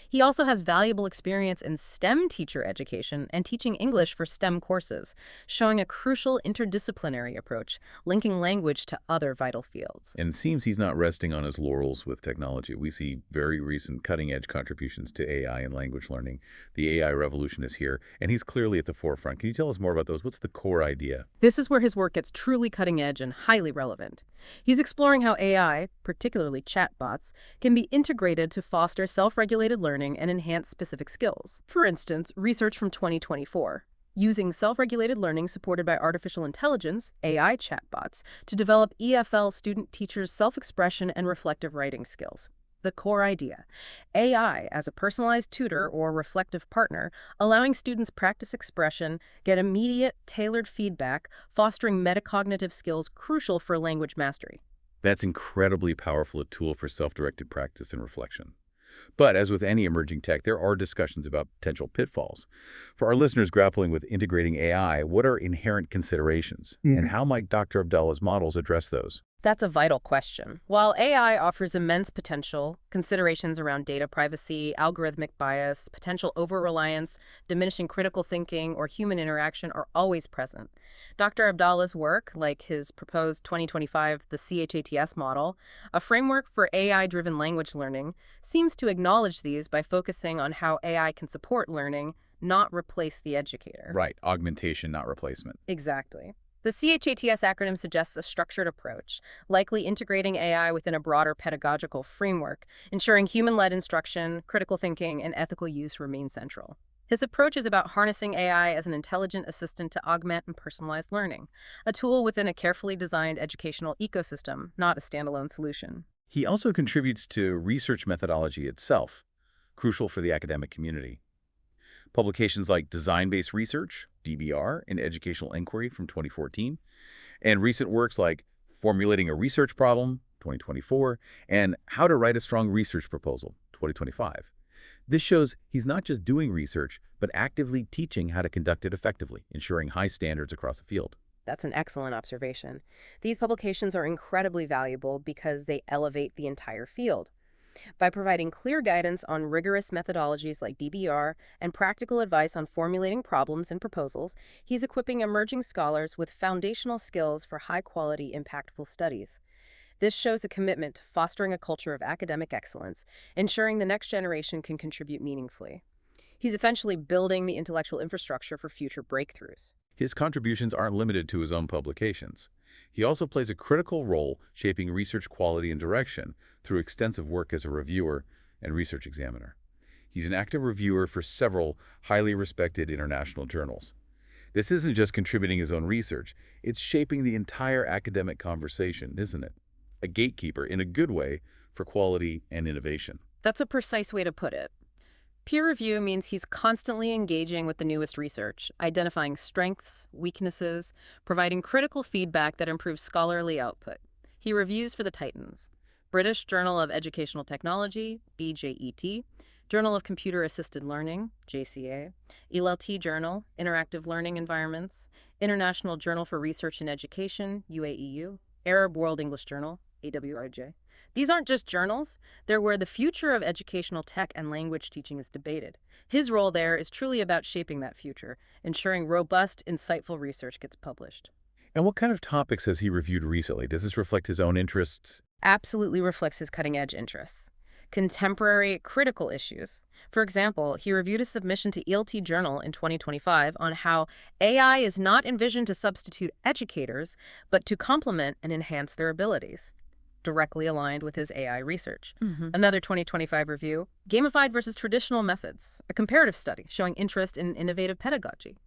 He also has valuable experience in STEM teacher education and teaching English for STEM courses, showing a crucial interdisciplinary approach, linking language to other vital fields. And it seems he's not resting on his laurels with technology. We see very recent cutting-edge contributions to AI and language learning. The AI revolution is here, and he's clearly at the forefront. Can you tell us more about those? What's the core idea? This is where his work gets truly cutting-edge and highly relevant. He's exploring how AI, particularly chatbots, can be integrated to foster self-regulated learning and enhance specific skills. For instance, research from 2024, using self-regulated learning supported by artificial intelligence, AI chatbots, to develop EFL student teachers' self-expression and reflective writing skills. The core idea: AI as a personalized tutor or reflective partner, allowing students practice expression, get immediate, tailored feedback, fostering metacognitive skills crucial for language mastery. That's incredibly powerful a tool for self-directed practice and reflection. But as with any emerging tech, there are discussions about potential pitfalls. For our listeners grappling with integrating AI, what are inherent considerations? And how might Dr. Abdallah's models address those? That's a vital question. While AI offers immense potential, considerations around data privacy, algorithmic bias, potential over-reliance, diminishing critical thinking, or human interaction are always present. Dr. Abdallah's work, like his proposed 2025 the CHATS model, a framework for AI-driven language learning, seems to acknowledge these by focusing on how AI can support learning, not replace the educator. Right, augmentation, not replacement. Exactly. The CHATS acronym suggests a structured approach, likely integrating AI within a broader pedagogical framework, ensuring human-led instruction, critical thinking, and ethical use remain central. His approach is about harnessing AI as an intelligent assistant to augment and personalize learning, a tool within a carefully designed educational ecosystem, not a standalone solution. He also contributes to research methodology itself, crucial for the academic community. Publications like Design-Based Research, DBR, and Educational Inquiry from 2014, and recent works like Formulating a Research Problem, 2024, and How to Write a Strong Research Proposal, 2025. This shows he's not just doing research, but actively teaching how to conduct it effectively, ensuring high standards across the field. That's an excellent observation. These publications are incredibly valuable because they elevate the entire field. By providing clear guidance on rigorous methodologies like DBR and practical advice on formulating problems and proposals, he's equipping emerging scholars with foundational skills for high-quality, impactful studies. This shows a commitment to fostering a culture of academic excellence, ensuring the next generation can contribute meaningfully. He's essentially building the intellectual infrastructure for future breakthroughs. His contributions aren't limited to his own publications. He also plays a critical role shaping research quality and direction through extensive work as a reviewer and research examiner. He's an active reviewer for several highly respected international journals. This isn't just contributing his own research, it's shaping the entire academic conversation, isn't it? A gatekeeper, in a good way, for quality and innovation. That's a precise way to put it. Peer review means he's constantly engaging with the newest research, identifying strengths, weaknesses, providing critical feedback that improves scholarly output. He reviews for the Titans: British Journal of Educational Technology, BJET, Journal of Computer Assisted Learning, JCA, ELT Journal, Interactive Learning Environments, International Journal for Research and Education, UAEU, Arab World English Journal, AWRJ. These aren't just journals, they're where the future of educational tech and language teaching is debated. His role there is truly about shaping that future, ensuring robust, insightful research gets published. And what kind of topics has he reviewed recently? Does this reflect his own interests? Absolutely reflects his cutting-edge interests. Contemporary, critical issues. For example, he reviewed a submission to ELT Journal in 2025 on how AI is not envisioned to substitute educators, but to complement and enhance their abilities, directly aligned with his AI research. Another 2025 review, Gamified versus Traditional Methods, a comparative study showing interest in innovative pedagogy.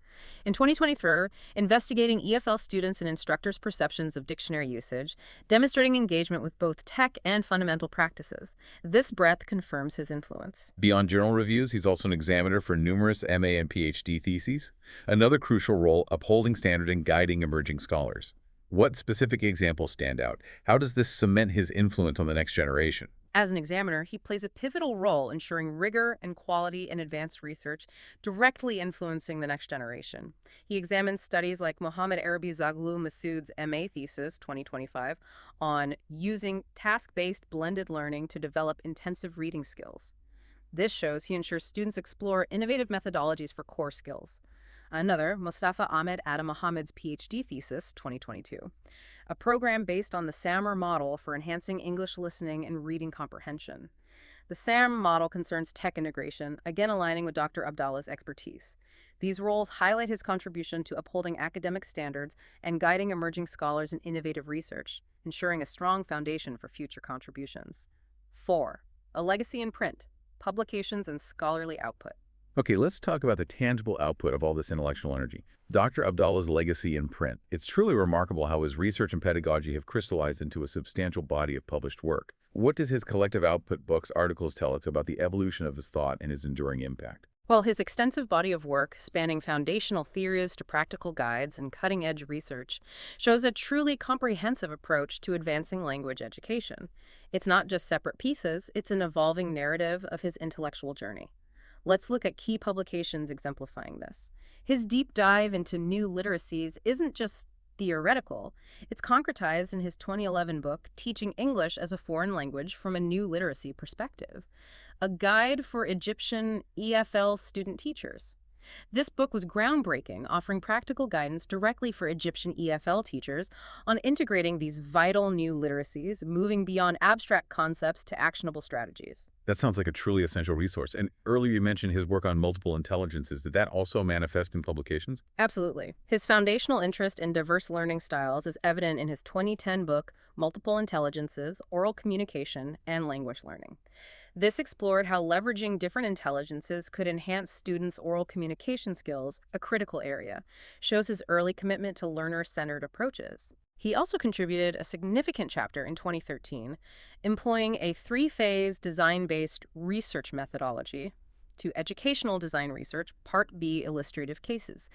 In 2024, investigating EFL students and instructors' perceptions of dictionary usage, demonstrating engagement with both tech and fundamental practices. This breadth confirms his influence. Beyond journal reviews, he's also an examiner for numerous MA and PhD theses, another crucial role upholding standard and guiding emerging scholars. What specific examples stand out? How does this cement his influence on the next generation? As an examiner, he plays a pivotal role ensuring rigor and quality in advanced research, directly influencing the next generation. He examines studies like Mohammed Arabi Zaghloul Massoud's MA thesis, 2025, on using task-based blended learning to develop intensive reading skills. This shows he ensures students explore innovative methodologies for core skills. Another, Mustafa Ahmed Adam Mohammed's PhD thesis, 2022, a program based on the SAMR model for enhancing English listening and reading comprehension. The SAMR model concerns tech integration, again aligning with Dr. Abdallah's expertise. These roles highlight his contribution to upholding academic standards and guiding emerging scholars in innovative research, ensuring a strong foundation for future contributions. 4. A legacy in print, publications and scholarly output. Okay, let's talk about the tangible output of all this intellectual energy. Dr. Abdallah's legacy in print. It's truly remarkable how his research and pedagogy have crystallized into a substantial body of published work. What does his collective output books, articles tell us about the evolution of his thought and his enduring impact? Well, his extensive body of work, spanning foundational theories to practical guides and cutting-edge research, shows a truly comprehensive approach to advancing language education. It's not just separate pieces, it's an evolving narrative of his intellectual journey. Let's look at key publications exemplifying this. His deep dive into new literacies isn't just theoretical. It's concretized in his 2011 book, Teaching English as a Foreign Language from a New Literacy Perspective, a guide for Egyptian EFL student teachers. This book was groundbreaking, offering practical guidance directly for Egyptian EFL teachers on integrating these vital new literacies, moving beyond abstract concepts to actionable strategies. That sounds like a truly essential resource. And earlier you mentioned his work on multiple intelligences. Did that also manifest in publications? Absolutely. His foundational interest in diverse learning styles is evident in his 2010 book, Multiple Intelligences, Oral Communication, and Language Learning. This explored how leveraging different intelligences could enhance students' oral communication skills, a critical area, shows his early commitment to learner-centered approaches. He also contributed a significant chapter in 2013, employing a three-phase design-based research methodology, to Educational Design Research, Part B Illustrative Cases.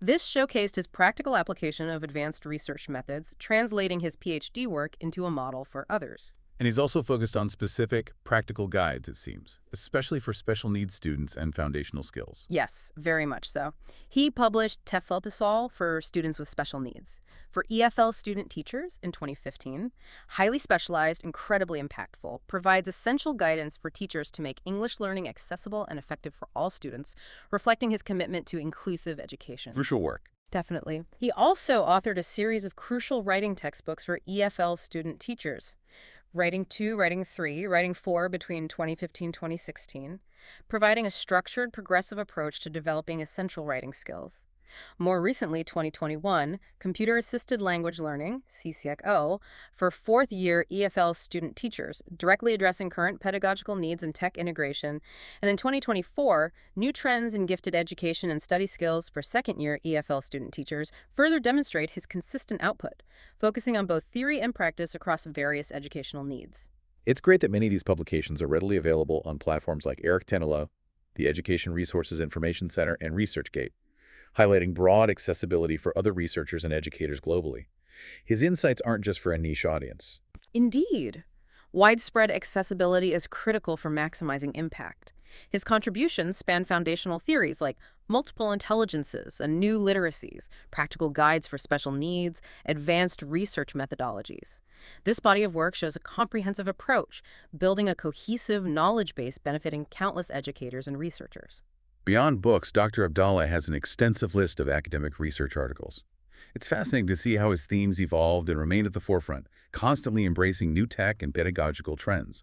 This showcased his practical application of advanced research methods, translating his PhD work into a model for others. And he's also focused on specific, practical guides, it seems, especially for special needs students and foundational skills. Yes, very much so. He published TEFL TESOL for students with special needs. For EFL student teachers in 2015, highly specialized, incredibly impactful, provides essential guidance for teachers to make English learning accessible and effective for all students, reflecting his commitment to inclusive education. Crucial work. Definitely. He also authored a series of crucial writing textbooks for EFL student teachers. Writing 2, Writing 3, Writing 4 between 2015-2016, providing a structured, progressive approach to developing essential writing skills. More recently, 2021, Computer-Assisted Language Learning, CCLO, for fourth-year EFL student teachers, directly addressing current pedagogical needs and tech integration. And in 2024, New Trends in Gifted Education and Study Skills for second-year EFL student teachers further demonstrate his consistent output, focusing on both theory and practice across various educational needs. It's great that many of these publications are readily available on platforms like Eric Tenelo, the Education Resources Information Center, and ResearchGate, highlighting broad accessibility for other researchers and educators globally. His insights aren't just for a niche audience. Indeed. Widespread accessibility is critical for maximizing impact. His contributions span foundational theories like multiple intelligences and new literacies, practical guides for special needs, advanced research methodologies. This body of work shows a comprehensive approach, building a cohesive knowledge base benefiting countless educators and researchers. Beyond books, Dr. Abdallah has an extensive list of academic research articles. It's fascinating to see how his themes evolved and remained at the forefront, constantly embracing new tech and pedagogical trends.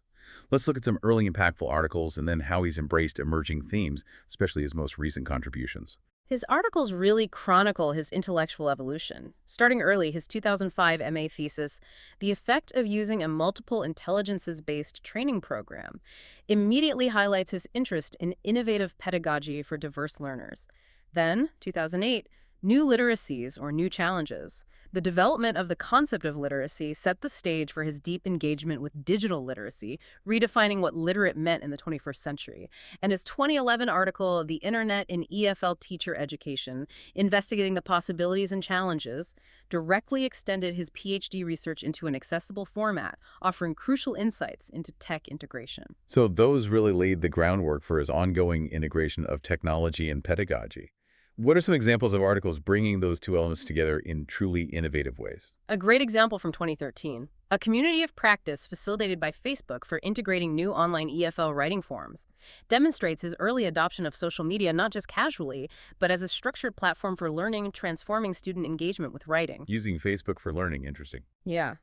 Let's look at some early impactful articles and then how he's embraced emerging themes, especially his most recent contributions. His articles really chronicle his intellectual evolution. Starting early, his 2005 MA thesis, The Effect of Using a Multiple Intelligences-Based Training Program, immediately highlights his interest in innovative pedagogy for diverse learners. Then, 2008, New Literacies, or New Challenges. The development of the concept of literacy set the stage for his deep engagement with digital literacy, redefining what literate meant in the 21st century. And his 2011 article, The Internet in EFL Teacher Education, investigating the possibilities and challenges, directly extended his PhD research into an accessible format, offering crucial insights into tech integration. So those really laid the groundwork for his ongoing integration of technology and pedagogy. What are some examples of articles bringing those two elements together in truly innovative ways? A great example from 2013, a community of practice facilitated by Facebook for integrating new online EFL writing forums, demonstrates his early adoption of social media not just casually, but as a structured platform for learning, transforming student engagement with writing. Using Facebook for learning, interesting. Yeah.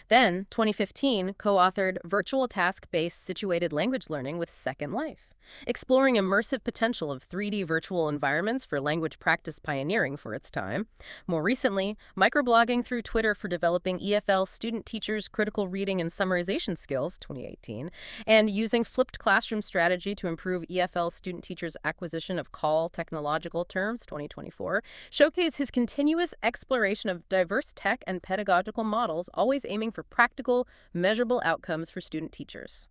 Then, 2015 co-authored Virtual Task-Based Situated Language Learning with Second Life, exploring immersive potential of 3D virtual environments for language practice pioneering for its time. More recently, microblogging through Twitter for developing EFL student teachers' critical reading and summarization skills, 2018, and using flipped classroom strategy to improve EFL student teachers' acquisition of call technological terms, 2024, showcase his continuous exploration of diverse tech and pedagogical models, always aiming for practical, measurable outcomes for student teachers.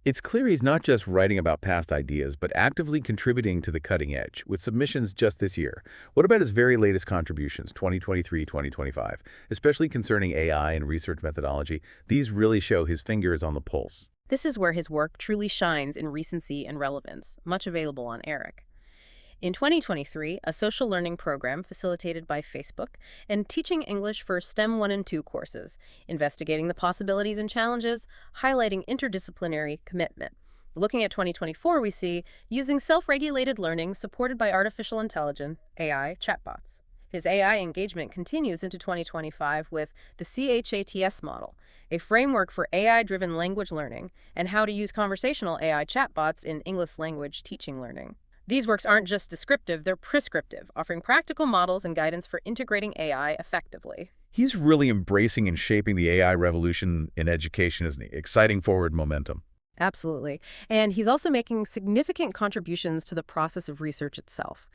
It's clear he's not just writing about past ideas, but actively contributing to the cutting edge, with submissions just this year. What about his very latest contributions, 2023-2025, especially concerning AI and research methodology? These really show his fingers on the pulse. This is where his work truly shines in recency and relevance, much available on ERIC. In 2023, a social learning program facilitated by Facebook and Teaching English for STEM 1 and 2 courses, investigating the possibilities and challenges, highlighting interdisciplinary commitment. Looking at 2024, we see using self-regulated learning supported by artificial intelligence, AI, chatbots. His AI engagement continues into 2025 with the CHATS model, a framework for AI-driven language learning, and how to use conversational AI chatbots in English language teaching learning. These works aren't just descriptive, they're prescriptive, offering practical models and guidance for integrating AI effectively. He's really embracing and shaping the AI revolution in education, isn't he? Exciting forward momentum. Absolutely. And he's also making significant contributions to the process of research itself.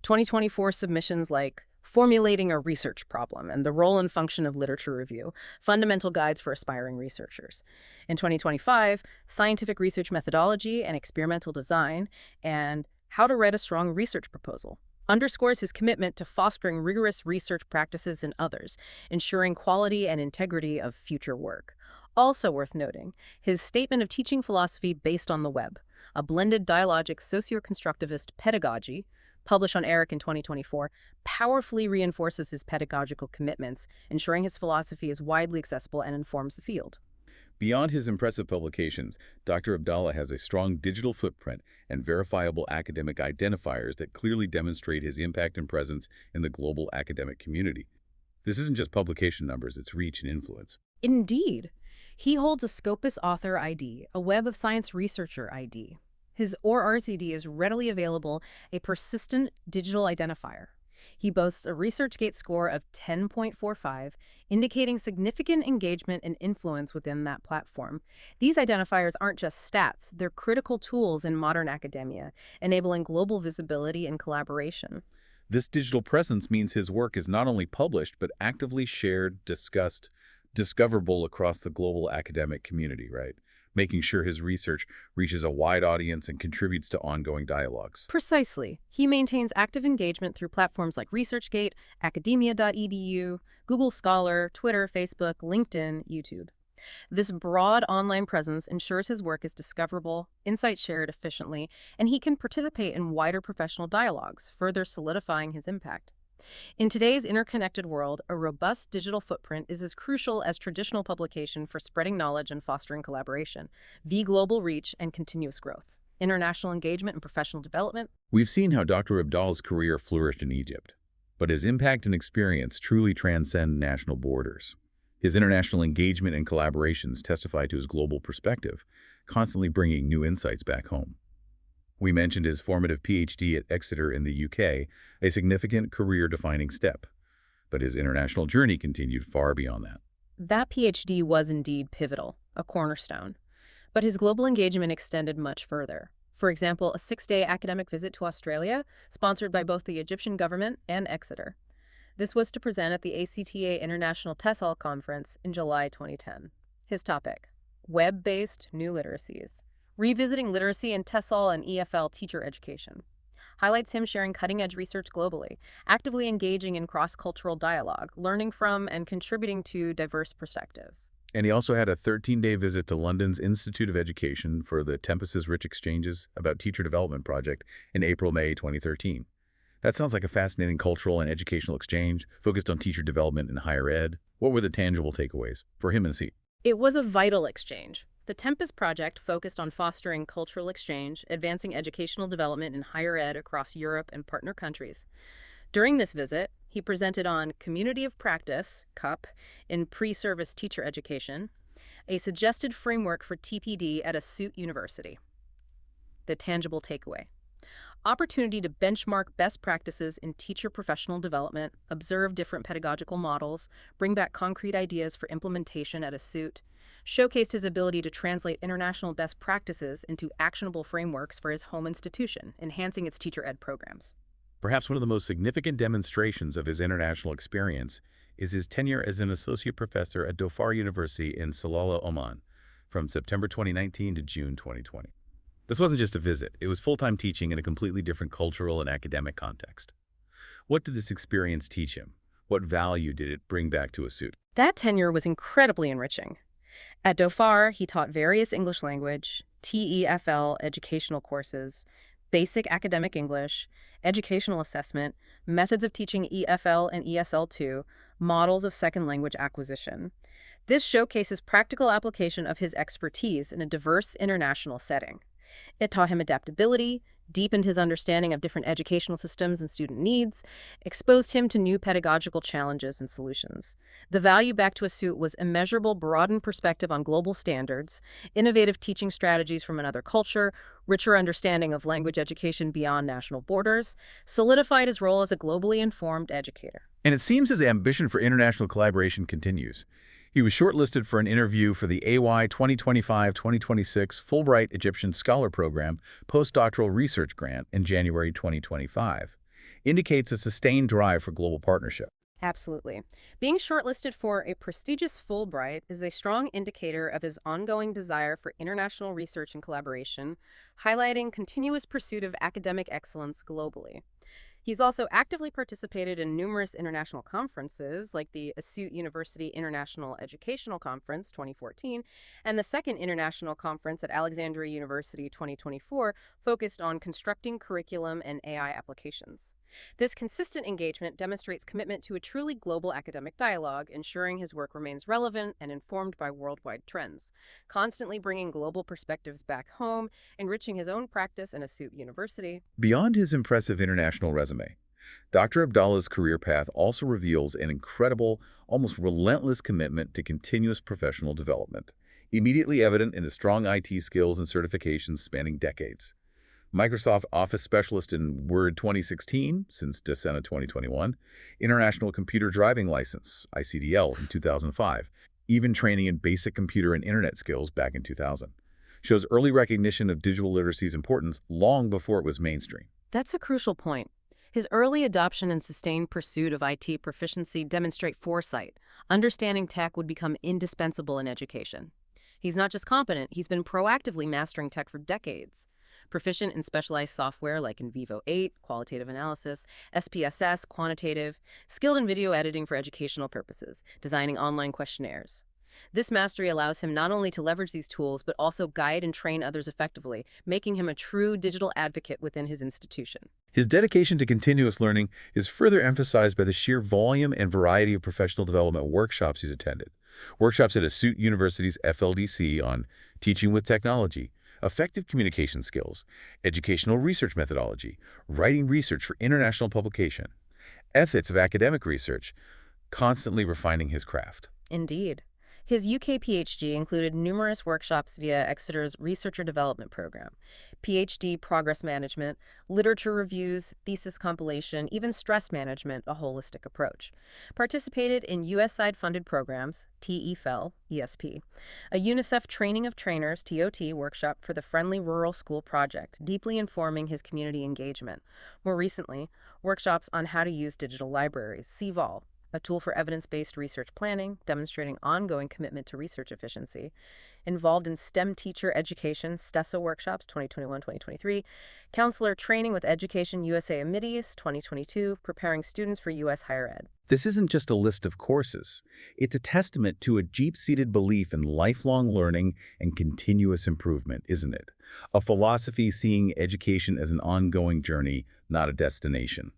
2024 submissions like Formulating a Research Problem and the Role and Function of Literature Review, Fundamental Guides for Aspiring Researchers. In 2025, Scientific Research Methodology and Experimental Design, and How to Write a Strong Research Proposal, underscores his commitment to fostering rigorous research practices in others, ensuring quality and integrity of future work. Also worth noting, his statement of teaching philosophy based on the web, a blended dialogic socio-constructivist pedagogy, published on ERIC in 2024, powerfully reinforces his pedagogical commitments, ensuring his philosophy is widely accessible and informs the field. Beyond his impressive publications, Dr. Abdallah has a strong digital footprint and verifiable academic identifiers that clearly demonstrate his impact and presence in the global academic community. This isn't just publication numbers, it's reach and influence. Indeed. He holds a Scopus Author ID, a Web of Science Researcher ID. His OR-RCD is readily available, a persistent digital identifier. He boasts a ResearchGate score of 10.45, indicating significant engagement and influence within that platform. These identifiers aren't just stats, they're critical tools in modern academia, enabling global visibility and collaboration. This digital presence means his work is not only published, but actively shared, discussed, discoverable across the global academic community, right? Making sure his research reaches a wide audience and contributes to ongoing dialogues. Precisely. He maintains active engagement through platforms like ResearchGate, academia.edu, Google Scholar, Twitter, Facebook, LinkedIn, YouTube. This broad online presence ensures his work is discoverable, insights shared efficiently, and he can participate in wider professional dialogues, further solidifying his impact. In today's interconnected world, a robust digital footprint is as crucial as traditional publication for spreading knowledge and fostering collaboration, via global reach and continuous growth, international engagement and professional development. We've seen how Dr. Abdallah's career flourished in Egypt, but his impact and experience truly transcend national borders. His international engagement and collaborations testify to his global perspective, constantly bringing new insights back home. We mentioned his formative PhD at Exeter in the UK, a significant career-defining step. But his international journey continued far beyond that. That PhD was indeed pivotal, a cornerstone. But his global engagement extended much further. For example, a 6-day academic visit to Australia, sponsored by both the Egyptian government and Exeter. This was to present at the ACTA International TESOL conference in July 2010. His topic: Web-based New Literacies. Revisiting literacy in TESOL and EFL teacher education. Highlights him sharing cutting-edge research globally, actively engaging in cross-cultural dialogue, learning from and contributing to diverse perspectives. And he also had a 13-day visit to London's Institute of Education for the Tempus's Rich Exchanges about Teacher Development Project in April-May 2013. That sounds like a fascinating cultural and educational exchange focused on teacher development in higher ed. What were the tangible takeaways for him and Assiut? It was a vital exchange. The Tempus project focused on fostering cultural exchange, advancing educational development in higher ed across Europe and partner countries. During this visit, he presented on Community of Practice, CUP, in pre-service teacher education, a suggested framework for TPD at Assiut University. The tangible takeaway: opportunity to benchmark best practices in teacher professional development, observe different pedagogical models, bring back concrete ideas for implementation at Assiut, showcased his ability to translate international best practices into actionable frameworks for his home institution, enhancing its teacher ed programs. Perhaps one of the most significant demonstrations of his international experience is his tenure as an associate professor at Dhofar University in Salalah, Oman, from September 2019 to June 2020. This wasn't just a visit, it was full-time teaching in a completely different cultural and academic context. What did this experience teach him? What value did it bring back to Assiut? That tenure was incredibly enriching. At Dhofar, he taught various English language, TEFL educational courses, basic academic English, educational assessment, methods of teaching EFL and ESL2, models of second language acquisition. This showcases practical application of his expertise in a diverse international setting. It taught him adaptability, deepened his understanding of different educational systems and student needs, exposed him to new pedagogical challenges and solutions. The value back to Assiut was immeasurable, broadened perspective on global standards, innovative teaching strategies from another culture, richer understanding of language education beyond national borders, solidified his role as a globally informed educator. And it seems his ambition for international collaboration continues. He was shortlisted for an interview for the AY 2025-2026 Fulbright Egyptian Scholar Program postdoctoral research grant in January 2025. indicates a sustained drive for global partnership. Absolutely. Being shortlisted for a prestigious Fulbright is a strong indicator of his ongoing desire for international research and collaboration, highlighting continuous pursuit of academic excellence globally. He's also actively participated in numerous international conferences, like the Assiut University International Educational Conference 2014 and the Second International Conference at Alexandria University 2024, focused on constructing curriculum and AI applications. This consistent engagement demonstrates commitment to a truly global academic dialogue, ensuring his work remains relevant and informed by worldwide trends, constantly bringing global perspectives back home, enriching his own practice in Assiut University. Beyond his impressive international resume, Dr. Abdallah's career path also reveals an incredible, almost relentless commitment to continuous professional development, immediately evident in his strong IT skills and certifications spanning decades. Microsoft Office Specialist in Word 2016 since December 2021, International Computer Driving License, ICDL, in 2005, even training in basic computer and internet skills back in 2000. Shows early recognition of digital literacy's importance long before it was mainstream. That's a crucial point. His early adoption and sustained pursuit of IT proficiency demonstrate foresight. Understanding tech would become indispensable in education. He's not just competent, he's been proactively mastering tech for decades. Proficient in specialized software like in Vivo 8, qualitative analysis, SPSS, quantitative, skilled in video editing for educational purposes, designing online questionnaires. This mastery allows him not only to leverage these tools, but also guide and train others effectively, making him a true digital advocate within his institution. His dedication to continuous learning is further emphasized by the sheer volume and variety of professional development workshops he's attended. Workshops at Assiut University's FLDC on teaching with technology, effective communication skills, educational research methodology, writing research for international publication, ethics of academic research, constantly refining his craft. Indeed. His UK PhD included numerous workshops via Exeter's Researcher Development Program, PhD progress management, literature reviews, thesis compilation, even stress management, a holistic approach. Participated in US-side-funded programs, TEFL, ESP, a UNICEF Training of Trainers, TOT, workshop for the Friendly Rural School Project, deeply informing his community engagement. More recently, workshops on how to use digital libraries, CVOL, a tool for evidence-based research planning, demonstrating ongoing commitment to research efficiency, involved in STEM teacher education, TESOL workshops 2021-2023, counselor training with Education USA Amidius 2022, preparing students for U.S. higher ed. This isn't just a list of courses. It's a testament to a deep-seated belief in lifelong learning and continuous improvement, isn't it? A philosophy seeing education as an ongoing journey, not a destination.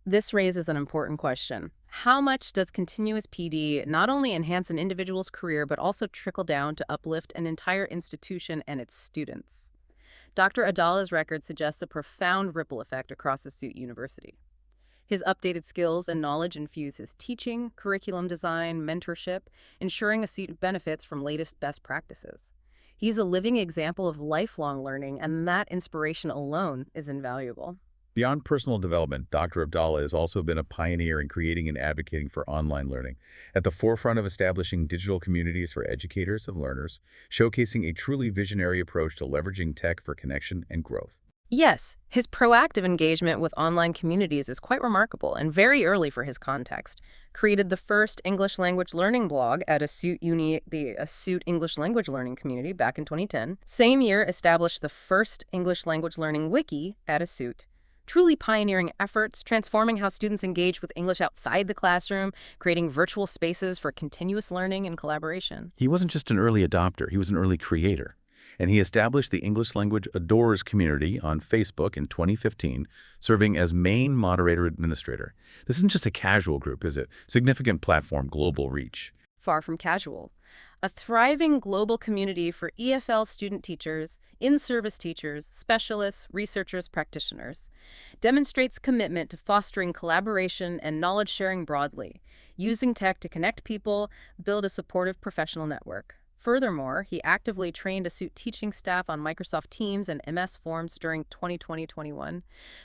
This raises an important question. How much does continuous PD not only enhance an individual's career, but also trickle down to uplift an entire institution and its students? Dr. Abdallah's record suggests a profound ripple effect across Assiut University. His updated skills and knowledge infuse his teaching, curriculum design, mentorship, ensuring Assiut benefits from latest best practices. He's a living example of lifelong learning, and that inspiration alone is invaluable. Beyond personal development, Dr. Abdallah has also been a pioneer in creating and advocating for online learning, at the forefront of establishing digital communities for educators and learners, showcasing a truly visionary approach to leveraging tech for connection and growth. Yes, his proactive engagement with online communities is quite remarkable and very early for his context. Created the first English language learning blog at Assiut Uni, the Assiut English language learning community back in 2010. Same year, established the first English language learning wiki at Assiut. Truly pioneering efforts, transforming how students engage with English outside the classroom, creating virtual spaces for continuous learning and collaboration. He wasn't just an early adopter, he was an early creator. And he established the English Language Adorers community on Facebook in 2015, serving as main moderator administrator. This isn't just a casual group, is it? Significant platform, global reach. Far from casual. A thriving global community for EFL student teachers, in-service teachers, specialists, researchers, practitioners. Demonstrates commitment to fostering collaboration and knowledge sharing broadly, using tech to connect people, build a supportive professional network. Furthermore, he actively trained Assiut teaching staff on Microsoft Teams and MS Forms during 2020-21,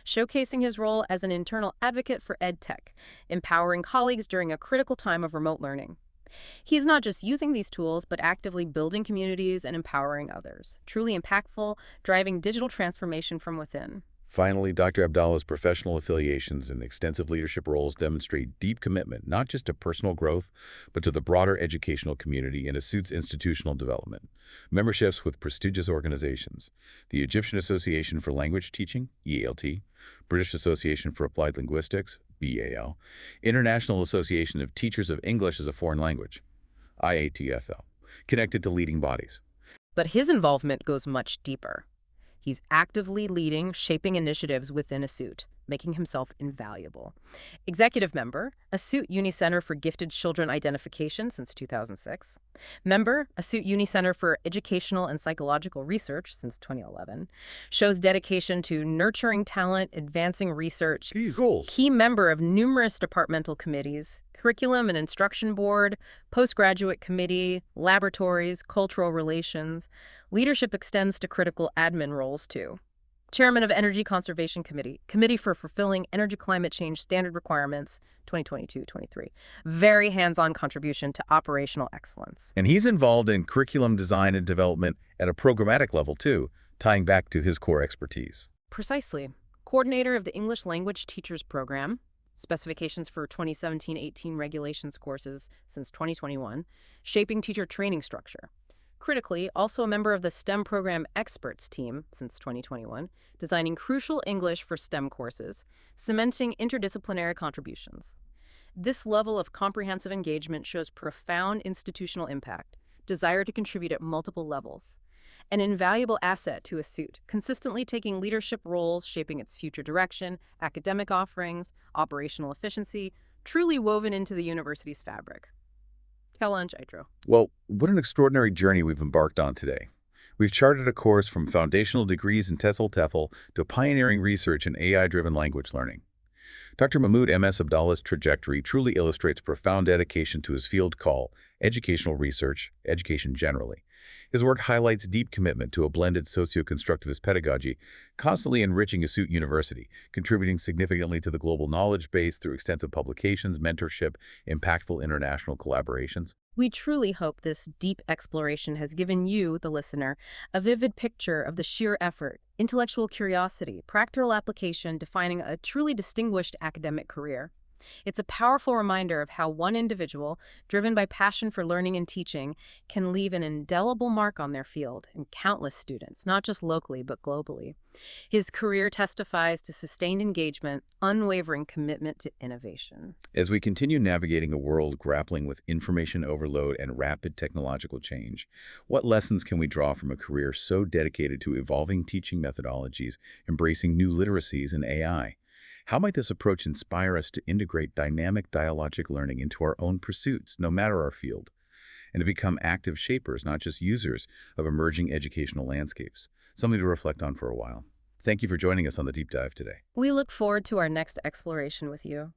showcasing his role as an internal advocate for EdTech, empowering colleagues during a critical time of remote learning. He's not just using these tools, but actively building communities and empowering others. Truly impactful, driving digital transformation from within. Finally, Dr. Abdallah's professional affiliations and extensive leadership roles demonstrate deep commitment not just to personal growth, but to the broader educational community and Assiut's institutional development. Memberships with prestigious organizations, the Egyptian Association for Language Teaching, EALT, British Association for Applied Linguistics, BAL, International Association of Teachers of English as a Foreign Language, IATFL, connected to leading bodies. But his involvement goes much deeper. He's actively leading, shaping initiatives within Assiut, making himself invaluable. Executive member, Assiut Uni Center for Gifted Children Identification since 2006. Member, Assiut Uni Center for Educational and Psychological Research since 2011. Shows dedication to nurturing talent, advancing research. Key member of numerous departmental committees, Curriculum and Instruction Board, Postgraduate Committee, Laboratories, Cultural Relations. Leadership extends to critical admin roles, too. Chairman of Energy Conservation Committee, Committee for Fulfilling Energy Climate Change Standard Requirements, 2022-23. Very hands-on contribution to operational excellence. And he's involved in curriculum design and development at a programmatic level, too, tying back to his core expertise. Precisely. Coordinator of the English Language Teachers Program, specifications for 2017-18 regulations courses since 2021, shaping teacher training structure. Critically, also a member of the STEM program experts team since 2021, designing crucial English for STEM courses, cementing interdisciplinary contributions. This level of comprehensive engagement shows profound institutional impact, desire to contribute at multiple levels. An invaluable asset to Assiut, consistently taking leadership roles, shaping its future direction, academic offerings, operational efficiency, truly woven into the university's fabric. Challenge, Aitro. Well, what an extraordinary journey we've embarked on today. We've charted a course from foundational degrees in TESOL TEFL to pioneering research in AI-driven language learning. Dr. Mahmoud M.S. Abdallah's trajectory truly illustrates profound dedication to his field call, educational research, education generally. His work highlights deep commitment to a blended socio-constructivist pedagogy, constantly enriching Assiut University, contributing significantly to the global knowledge base through extensive publications, mentorship, impactful international collaborations. We truly hope this deep exploration has given you, the listener, a vivid picture of the sheer effort, intellectual curiosity, practical application defining a truly distinguished academic career. It's a powerful reminder of how one individual, driven by passion for learning and teaching, can leave an indelible mark on their field and countless students, not just locally but globally. His career testifies to sustained engagement, unwavering commitment to innovation. As we continue navigating a world grappling with information overload and rapid technological change, what lessons can we draw from a career so dedicated to evolving teaching methodologies, embracing new literacies and AI? How might this approach inspire us to integrate dynamic dialogic learning into our own pursuits, no matter our field, and to become active shapers, not just users, of emerging educational landscapes? Something to reflect on for a while. Thank you for joining us on the Deep Dive today. We look forward to our next exploration with you.